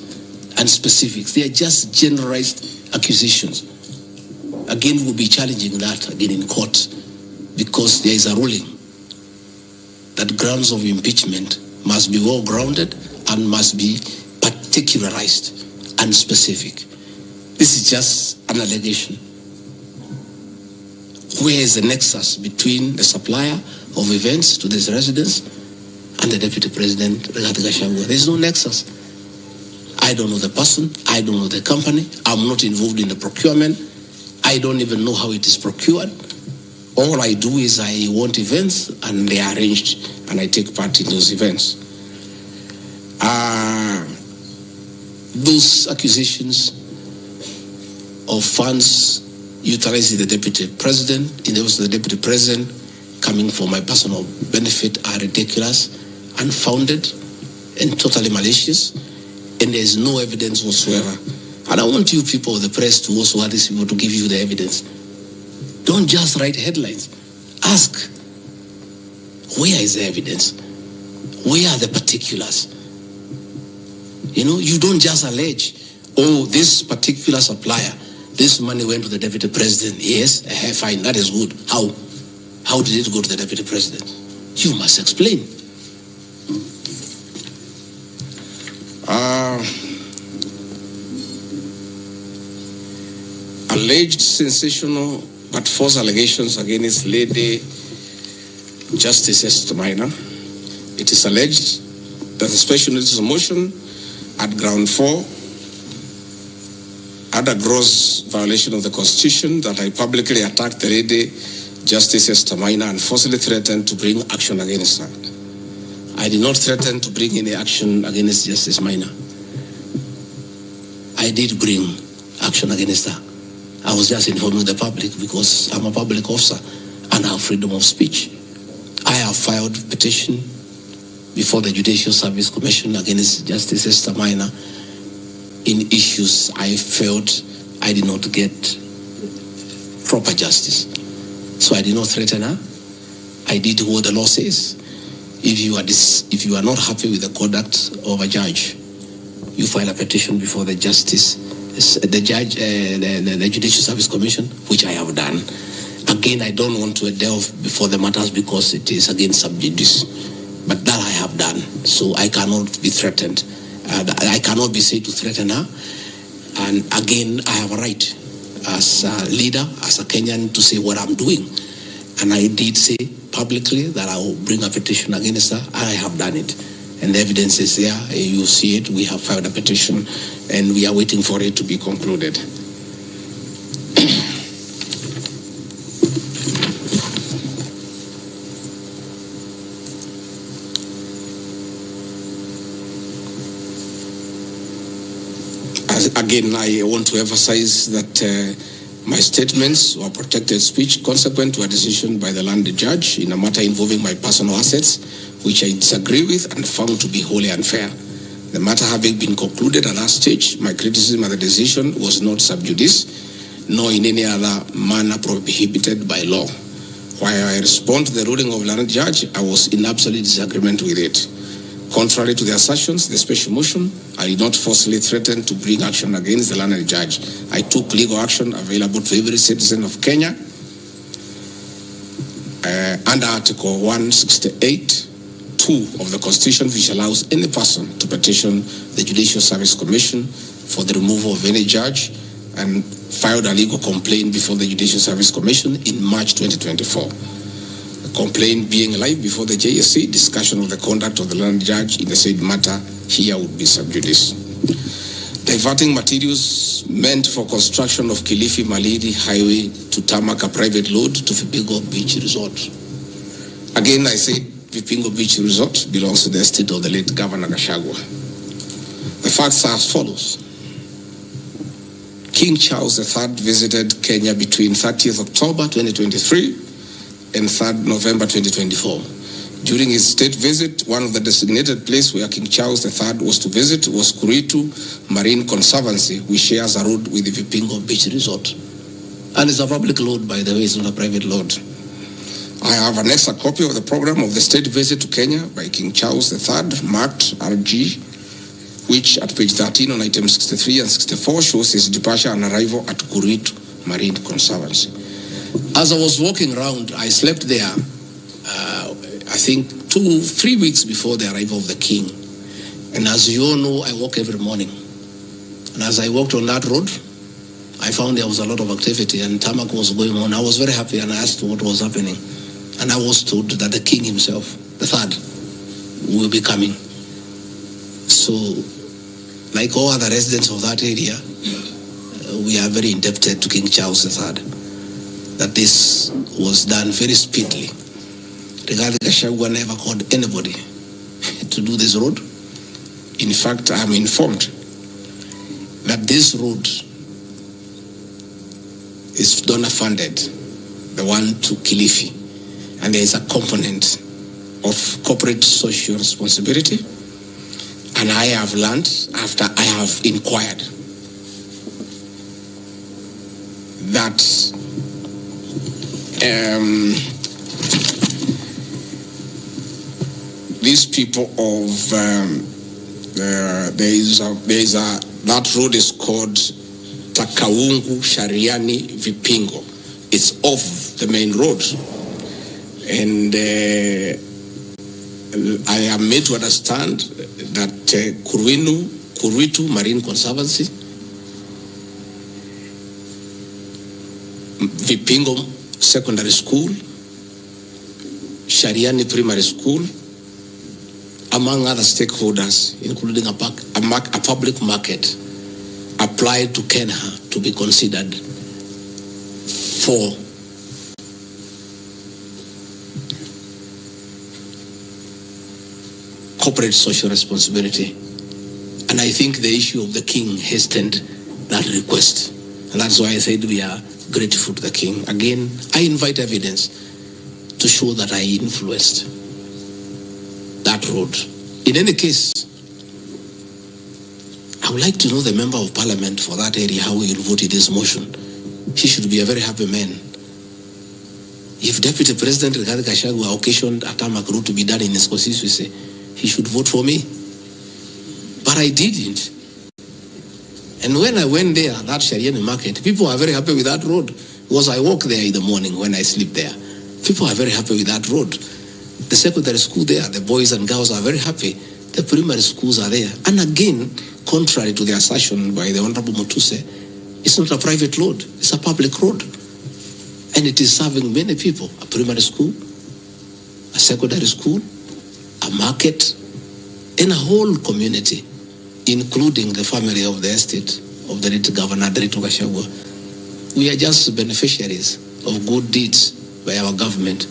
and specifics. They are just generalized accusations. Again, we'll be challenging that again in court, because there is a ruling that grounds of impeachment must be well grounded and must be particularized and specific. This is just an allegation. Where is the nexus between the supplier of events to this residence and the Deputy President, Rigathi Gachagua? There is no nexus. I don't know the person. I don't know the company. I'm not involved in the procurement. I don't even know how it is procured. All I do is I want events, and they are arranged, and I take part in those events. Those accusations of funds utilizing the Deputy President, in the office of the Deputy President, coming for my personal benefit, are ridiculous, unfounded, and totally malicious, and there is no evidence whatsoever. And I want you people of the press to also have these people to give you the evidence. Don't just write headlines. Ask, where is the evidence? Where are the particulars? You know, you don't just allege, oh, this particular supplier, this money went to the Deputy President. Yes, fine, that is good. How did it go to the Deputy President? You must explain. Alleged sensational but false allegations against Lady Justice Esther Minor. It is alleged that a special notice of motion at ground 4 had a gross violation of the Constitution, that I publicly attacked the Lady Justice Esther Minor and forcibly threatened to bring action against her. I did not threaten to bring any action against Justice Minor. I did bring action against her. I was just informing the public because I'm a public officer and I have freedom of speech. I have filed petition before the Judicial Service Commission against Justice Esther Minor in issues I felt I did not get proper justice. So I did not threaten her. I did what the law says. If you are not happy with the conduct of a judge, you file a petition before the the Judicial Service Commission, which I have done. Again, I don't want to delve before the matters because it is against sub judice, but that I have done. So I cannot be threatened. I cannot be said to threaten her. And again, I have a right as a leader, as a Kenyan, to say what I'm doing. And I did say publicly that I will bring a petition against her. I have done it. And the evidence is there. You see it. We have filed a petition and we are waiting for it to be concluded. Again, I want to emphasize that my statements were protected speech consequent to a decision by the land judge in a matter involving my personal assets, which I disagree with and found to be wholly unfair. The matter having been concluded at that stage, my criticism of the decision was not sub judice, nor in any other manner prohibited by law. While I respond to the ruling of the land judge, I was in absolute disagreement with it. Contrary to the assertions, the special motion, I did not forcibly threaten to bring action against the land judge. I took legal action available to every citizen of Kenya under Article 168(2) of the Constitution, which allows any person to petition the Judicial Service Commission for the removal of any judge, and filed a legal complaint before the Judicial Service Commission in March 2024. Complaint being live before the JSC, discussion of the conduct of the land judge in the said matter here would be sub judice. Diverting materials meant for construction of Kilifi Malindi Highway to tarmac a private road to Vipingo Beach Resort. Again, I say Vipingo Beach Resort belongs to the estate of the late Governor Gachagua. The facts are as follows. King Charles III visited Kenya between 30th October 2023 and 3rd November 2024. During his state visit, one of the designated places where King Charles III was to visit was Kuritu Marine Conservancy, which shares a road with the Vipingo Beach Resort. And it's a public road, by the way, it's not a private road. I have annexed a copy of the program of the state visit to Kenya by King Charles III, marked RG, which at page 13 on item 63 and 64 shows his departure and arrival at Kuritu Marine Conservancy. As I was walking around, I slept there, I think 2-3 weeks before the arrival of the king. And as you all know, I walk every morning. And as I walked on that road, I found there was a lot of activity and tarmac was going on. I was very happy and I asked what was happening. And I was told that the king himself, the third, will be coming. So, like all other residents of that area, we are very indebted to King Charles III, that this was done very speedily. Rigathi Gachagua never called anybody to do this road. In fact, I am informed that this road is donor funded, the one to Kilifi, and there is a component of corporate social responsibility. And I have learned, after I have inquired, that these people of that road is called Takawungu Shariani Vipingo. It's off the main road, and I am made to understand that Kuritu Marine Conservancy, Vipingo Secondary School, Shariani Primary School, among other stakeholders, including a public market, applied to Kenya to be considered for corporate social responsibility. And I think the issue of the king hastened that request. And that's why I said we are grateful to the king. Again, I invite evidence to show that I influenced that road. In any case, I would like to know the member of parliament for that area, how he will vote in this motion. He should be a very happy man. If Deputy President Rigathi Gachagua occasioned a tarmac road to be done in his constituency, he should vote for me. But I didn't. And when I went there, that Shariani market, people are very happy with that road. Because I walk there in the morning when I sleep there. People are very happy with that road. The secondary school there, the boys and girls are very happy. The primary schools are there. And again, contrary to the assertion by the Honorable Mutuse, it's not a private road, it's a public road. And it is serving many people, a primary school, a secondary school, a market, and a whole community, including the family of the estate of the late Governor Rigathi Gachagua. We are just beneficiaries of good deeds by our government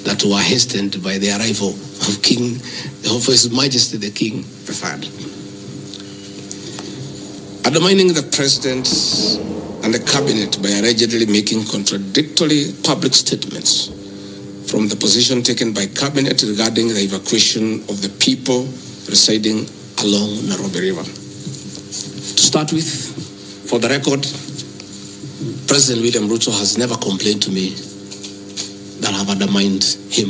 that were hastened by the arrival of His Majesty the King the Third. undermining the president and the cabinet by allegedly making contradictory public statements from the position taken by cabinet regarding the evacuation of the people residing along Nairobi River. To start with, for the record, President William Ruto has never complained to me that I have undermined him.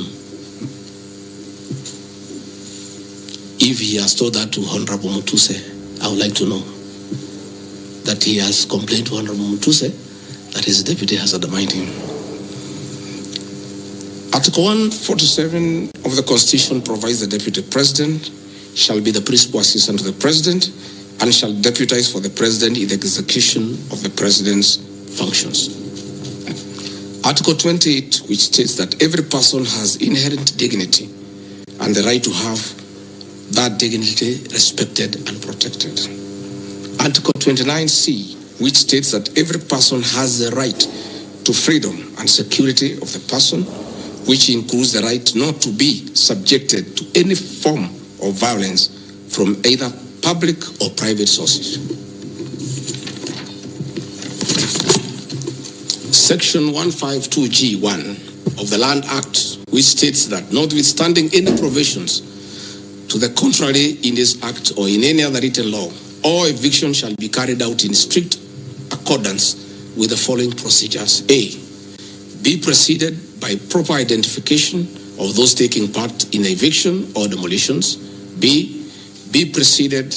If he has told that to Honorable Mutuse, I would like to know that he has complained to Honorable Mutuse that his deputy has undermined him. Article 147 of the Constitution provides the deputy president shall be the principal assistant to the president and shall deputize for the president in the execution of the president's functions. Article 28, which states that every person has inherent dignity and the right to have that dignity respected and protected. Article 29C, which states that every person has the right to freedom and security of the person, which includes the right not to be subjected to any form of violence from either public or private sources. Section 152G1 of the Land Act, which states that notwithstanding any provisions to the contrary in this act or in any other written law, all eviction shall be carried out in strict accordance with the following procedures. A, be preceded by proper identification of those taking part in the eviction or demolitions. B, be preceded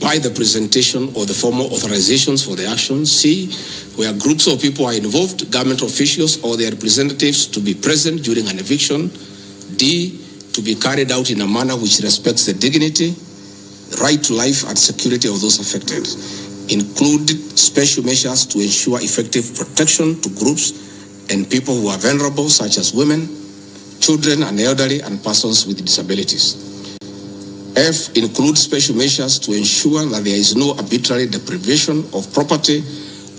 by the presentation of the formal authorizations for the action. C, where groups of people are involved, government officials or their representatives to be present during an eviction. D, to be carried out in a manner which respects the dignity, right to life and security of those affected. Included special measures to ensure effective protection to groups and people who are vulnerable, such as women, children and elderly and persons with disabilities. F, include special measures to ensure that there is no arbitrary deprivation of property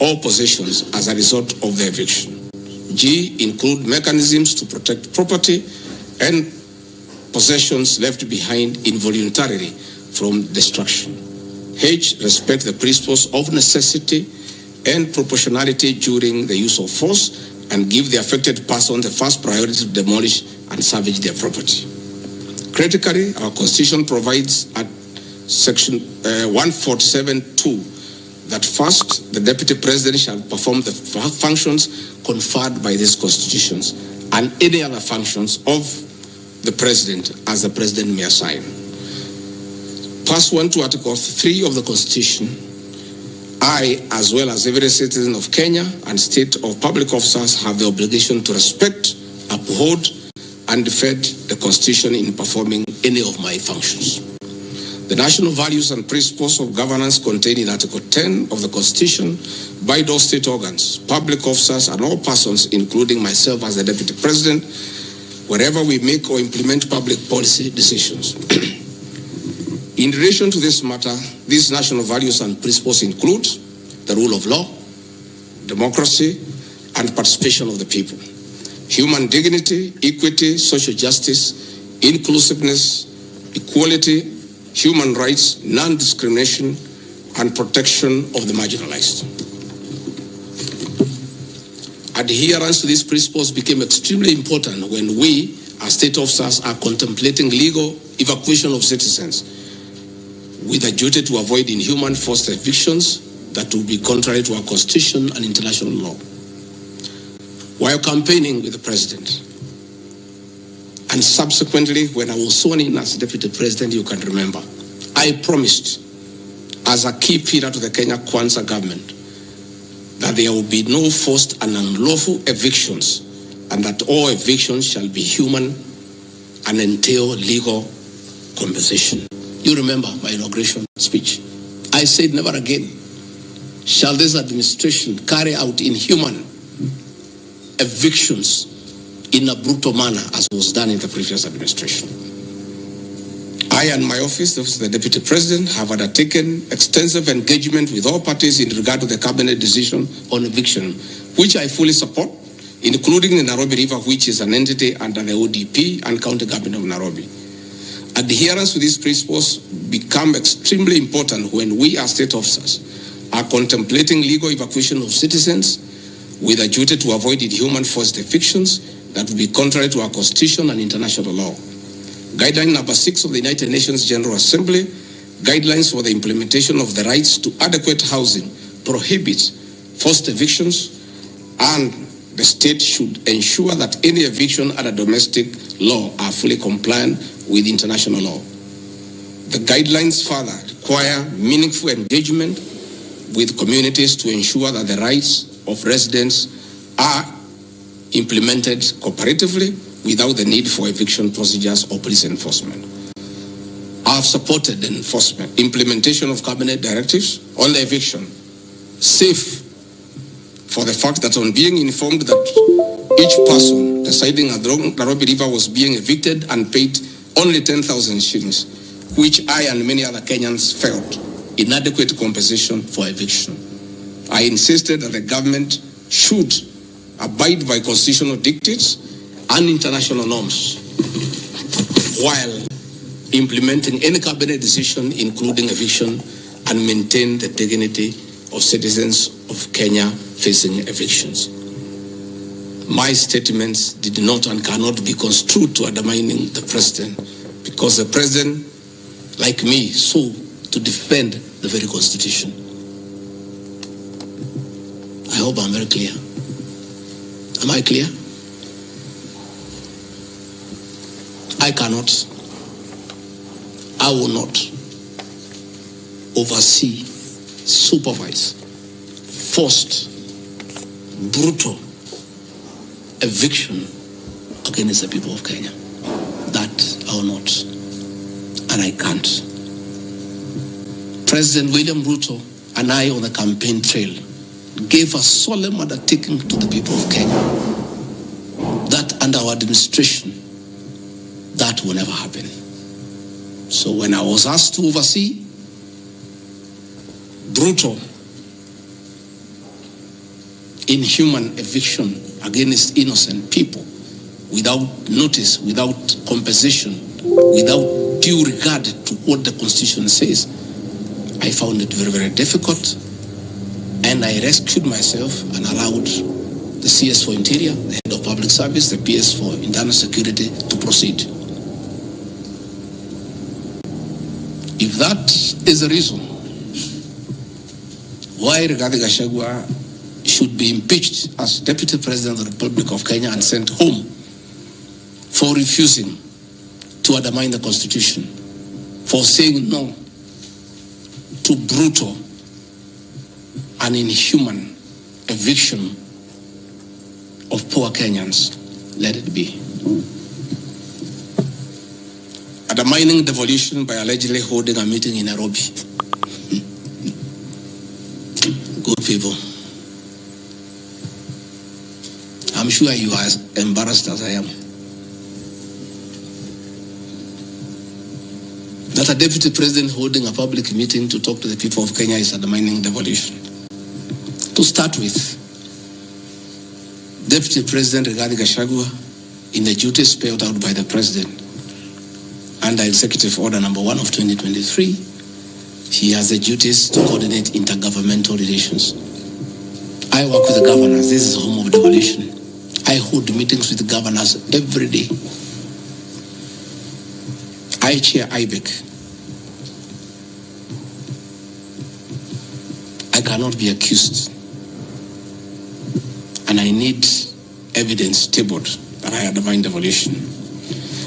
or possessions as a result of the eviction. G, include mechanisms to protect property and possessions left behind involuntarily from destruction. H, respect the principles of necessity and proportionality during the use of force and give the affected person the first priority to demolish and salvage their property. Critically, our Constitution provides at Section 147(2) that first, the Deputy President shall perform the functions conferred by these constitutions and any other functions of the President as the President may assign. Pursuant to Article 3 of the Constitution, I, as well as every citizen of Kenya and state of public officers, have the obligation to respect, uphold, and defend the Constitution in performing any of my functions. The national values and principles of governance contained in Article 10 of the Constitution bind all state organs, public officers, and all persons, including myself as the Deputy President, wherever we make or implement public policy decisions. In relation to this matter, these national values and principles include the rule of law, democracy, and participation of the people, human dignity, equity, social justice, inclusiveness, equality, human rights, non-discrimination, and protection of the marginalized. Adherence to these principles became extremely important when we, as state officers, are contemplating legal evacuation of citizens with a duty to avoid inhuman forced evictions that will be contrary to our Constitution and international law. While campaigning with the President, and subsequently when I was sworn in as Deputy President, you can remember, I promised as a key pillar to the Kenya Kwanza government that there will be no forced and unlawful evictions and that all evictions shall be human and entail legal compensation. You remember my inauguration speech. I said never again shall this administration carry out inhuman evictions in a brutal manner as was done in the previous administration. I and my office, the Deputy President, have undertaken extensive engagement with all parties in regard to the cabinet decision on eviction, which I fully support, including the Nairobi River, which is an entity under the ODP and County Government of Nairobi. Adherence to these principles become extremely important when we as state officers are contemplating legal evacuation of citizens with a duty to avoid inhuman forced evictions that would be contrary to our constitution and international law. Guideline number 6 of the United Nations General Assembly, guidelines for the implementation of the rights to adequate housing, prohibits forced evictions, and the state should ensure that any eviction under domestic law are fully compliant with international law. The guidelines further require meaningful engagement with communities to ensure that the rights of residents are implemented cooperatively without the need for eviction procedures or police enforcement. I have supported the implementation of cabinet directives on the eviction, safe for the fact that on being informed that each person residing along Nairobi River was being evicted and paid only 10,000 shillings, which I and many other Kenyans felt inadequate compensation for eviction. I insisted that the government should abide by constitutional dictates and international norms while implementing any cabinet decision, including eviction, and maintain the dignity of citizens of Kenya facing evictions. My statements did not and cannot be construed to undermining the president, because the president, like me, sought to defend the very constitution. I hope I'm very clear. Am I clear? I cannot, I will not oversee, supervise forced, brutal eviction against the people of Kenya. That I will not, and I can't. President William Ruto and I on the campaign trail gave a solemn undertaking to the people of Kenya that under our administration, that will never happen. So when I was asked to oversee brutal, inhuman eviction against innocent people without notice, without compensation, without due regard to what the Constitution says, I found it very, very difficult. And I rescued myself and allowed the CS for Interior, the Head of Public Service, the PS for Internal Security to proceed. If that is the reason why Rigathi Gachagua should be impeached as Deputy President of the Republic of Kenya and sent home for refusing to undermine the Constitution, for saying no to brutal and inhuman eviction of poor Kenyans, let it be. Undermining devolution by allegedly holding a meeting in Nairobi. Good people. I'm sure you are as embarrassed as I am. That a deputy president holding a public meeting to talk to the people of Kenya is undermining devolution. To start with, Deputy President Rigathi Gachagua, in the duties spelled out by the President under Executive Order number 1 of 2023, he has the duties to coordinate intergovernmental relations. I work with the governors. This is home of devolution. I hold meetings with the governors every day. I chair IBEC. I cannot be accused. And I need evidence tabled that I undermine devolution.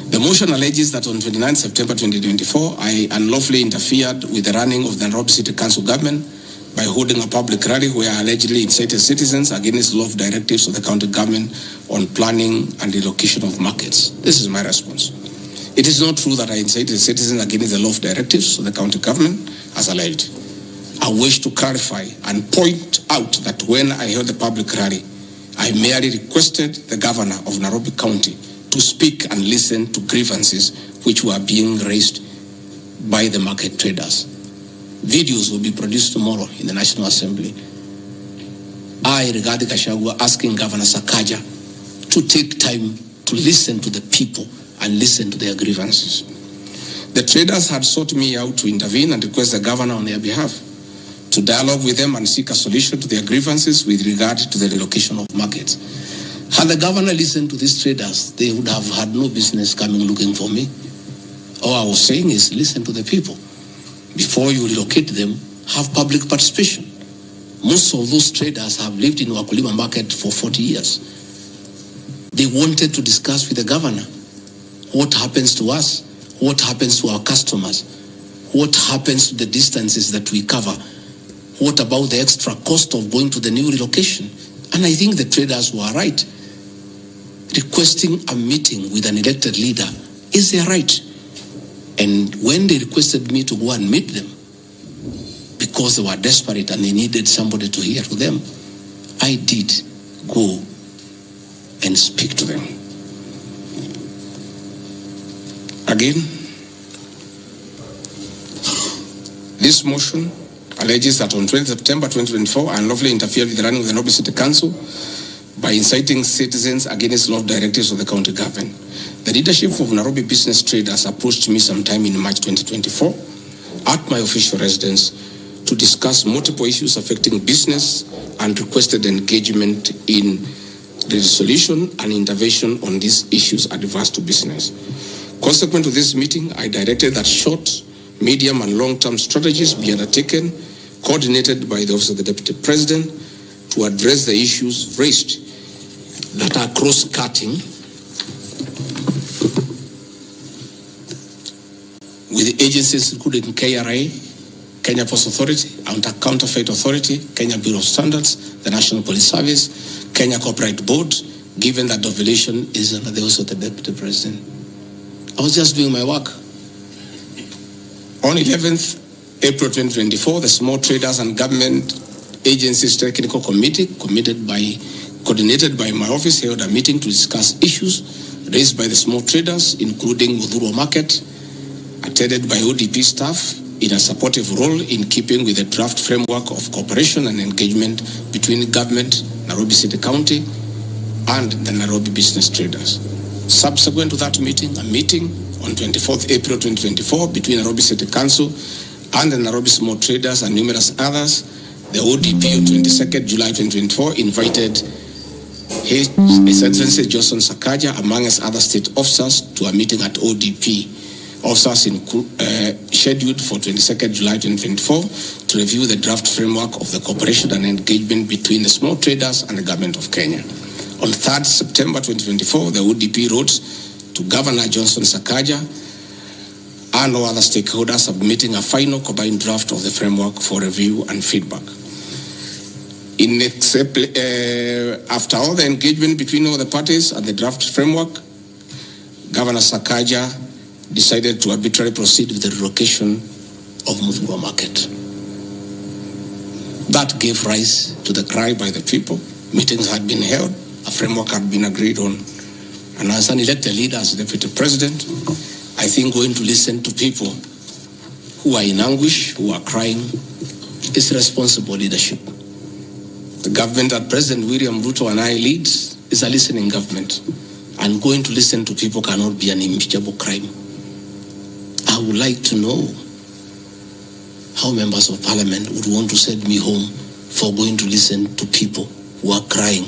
The motion alleges that on 29 September 2024, I unlawfully interfered with the running of the Nairobi City Council government by holding a public rally where I allegedly incited citizens against law of directives of the county government on planning and relocation of markets. This is my response. It is not true that I incited citizens against the law of directives of the county government as alleged. I wish to clarify and point out that when I held the public rally, I merely requested the governor of Nairobi County to speak and listen to grievances which were being raised by the market traders. Videos will be produced tomorrow in the National Assembly. I, Rigathi Gachagua, asking Governor Sakaja to take time to listen to the people and listen to their grievances. The traders had sought me out to intervene and request the governor on their behalf to dialogue with them and seek a solution to their grievances with regard to the relocation of markets. Had the governor listened to these traders, they would have had no business coming looking for me. All I was saying is listen to the people. Before you relocate them, have public participation. Most of those traders have lived in Wakulima market for 40 years. They wanted to discuss with the governor what happens to us, what happens to our customers, what happens to the distances that we cover, what about the extra cost of going to the new relocation. And I think the traders were right. Requesting a meeting with an elected leader is their right. And when they requested me to go and meet them, because they were desperate and they needed somebody to hear to them, I did go and speak to them. Again, this motion alleges that on 20 September 2024, I unlawfully interfered with the running of the Nairobi City Council by inciting citizens against law directives of the county government. The leadership of Nairobi business traders approached me sometime in March 2024 at my official residence to discuss multiple issues affecting business and requested engagement in the resolution and intervention on these issues adverse to business. Consequent to this meeting, I directed that short, medium and long-term strategies be undertaken, coordinated by the Office of the Deputy President, to address the issues raised that are cross-cutting with agencies including KRA, Kenya Post Authority, Counterfeit Authority, Kenya Bureau of Standards, the National Police Service, Kenya Corporate Board, given that the violation is under the Office of the Deputy President. I was just doing my work. On 11th April 2024, the Small Traders and Government Agencies Technical Committee, coordinated by my office, held a meeting to discuss issues raised by the small traders, including Mudhurwa Market, attended by ODP staff in a supportive role in keeping with the draft framework of cooperation and engagement between government, Nairobi City County, and the Nairobi business traders. Subsequent to that meeting, a meeting on 24th April 2024 between Nairobi City Council and the Nairobi small traders and numerous others, the ODP on 22nd July 2024 invited His Excellency Johnson Sakaja, amongst other state officers, to a meeting at ODP. Officers scheduled for 22nd July 2024 to review the draft framework of the cooperation and engagement between the small traders and the government of Kenya. On 3rd September 2024, the ODP wrote to Governor Johnson Sakaja and all other stakeholders, submitting a final combined draft of the framework for review and feedback. After all the engagement between all the parties and the draft framework, Governor Sakaja decided to arbitrarily proceed with the relocation of Mudhurwa Market. That gave rise to the cry by the people. Meetings had been held, a framework had been agreed on. And as an elected leader, as Deputy President, I think going to listen to people who are in anguish, who are crying, is responsible leadership. The government that President William Ruto and I lead is a listening government. And going to listen to people cannot be an impeachable crime. I would like to know how members of parliament would want to send me home for going to listen to people who are crying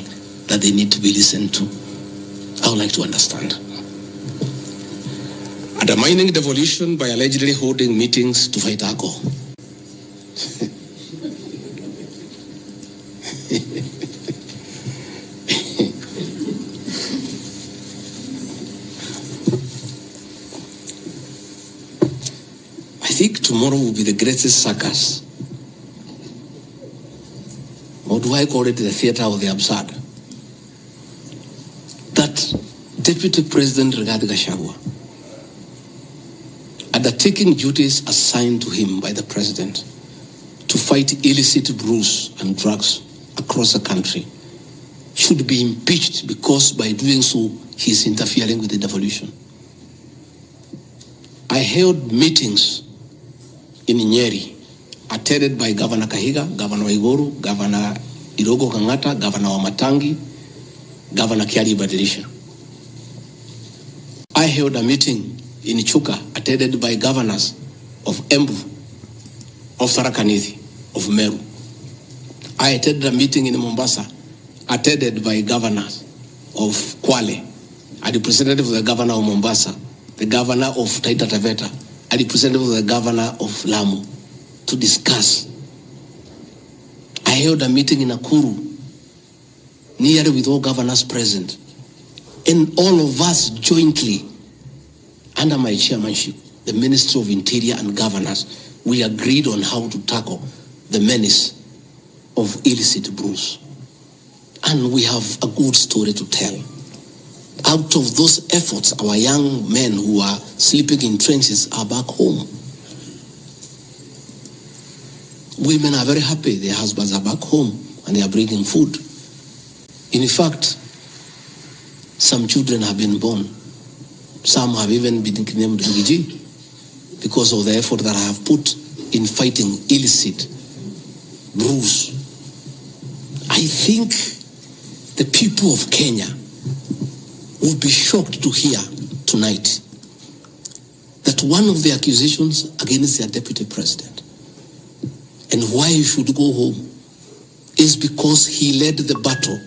that they need to be listened to. I would like to understand. Undermining devolution by allegedly holding meetings to fight alcohol. I think tomorrow will be the greatest circus. Or do I call it the theater of the absurd? That Deputy President Rigathi Gachagua, undertaking duties assigned to him by the President to fight illicit brews and drugs across the country, should be impeached because by doing so, he is interfering with the devolution. I held meetings in Nyeri, attended by Governor Kahiga, Governor Waiguru, Governor Irogo Kangata, Governor Wamatangi, Governor Kiari Badilisha. I held a meeting in Chuka, attended by governors of Embu, of Tharaka Nithi, of Meru. I attended a meeting in Mombasa, attended by governors of Kwale, a representative of the governor of Mombasa, the governor of Taita Taveta, a representative of the governor of Lamu, to discuss. I held a meeting in Nakuru, nearly with all governors present, and all of us jointly, under my chairmanship, the Ministry of Interior and Governors, we agreed on how to tackle the menace of illicit brews. And we have a good story to tell. Out of those efforts, our young men who are sleeping in trenches are back home. Women are very happy their husbands are back home and they are bringing food. In fact, some children have been born. Some have even been named Ngiji because of the effort that I have put in fighting illicit brews. I think the people of Kenya would be shocked to hear tonight that one of the accusations against their deputy president and why he should go home is because he led the battle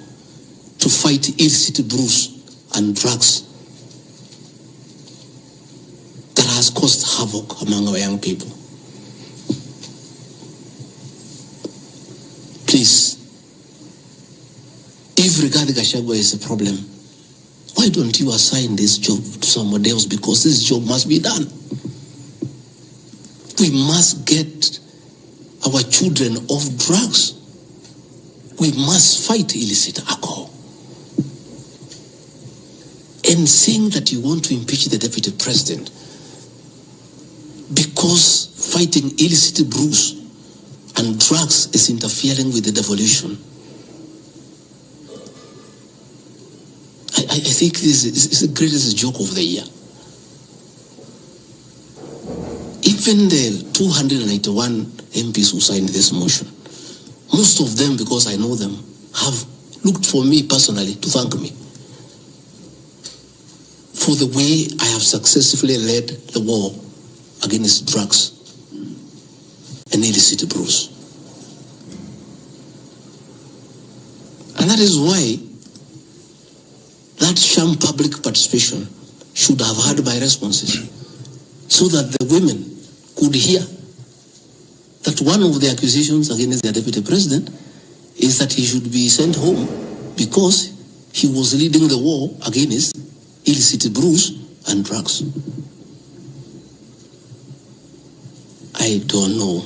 to fight illicit brews and drugs that has caused havoc among our young people. Please, if Rigathi Gachagua is a problem, why don't you assign this job to somebody else? Because this job must be done. We must get our children off drugs. We must fight illicit alcohol. And saying that you want to impeach the deputy president because fighting illicit brews and drugs is interfering with the devolution. I think this is the greatest joke of the year. Even the 291 MPs who signed this motion, most of them, because I know them, have looked for me personally to thank me for the way I have successfully led the war against drugs and illicit brews. And that is why that sham public participation should have had my responses, so that the women could hear that one of the accusations against the deputy president is that he should be sent home because he was leading the war against illicit brews and drugs. I don't know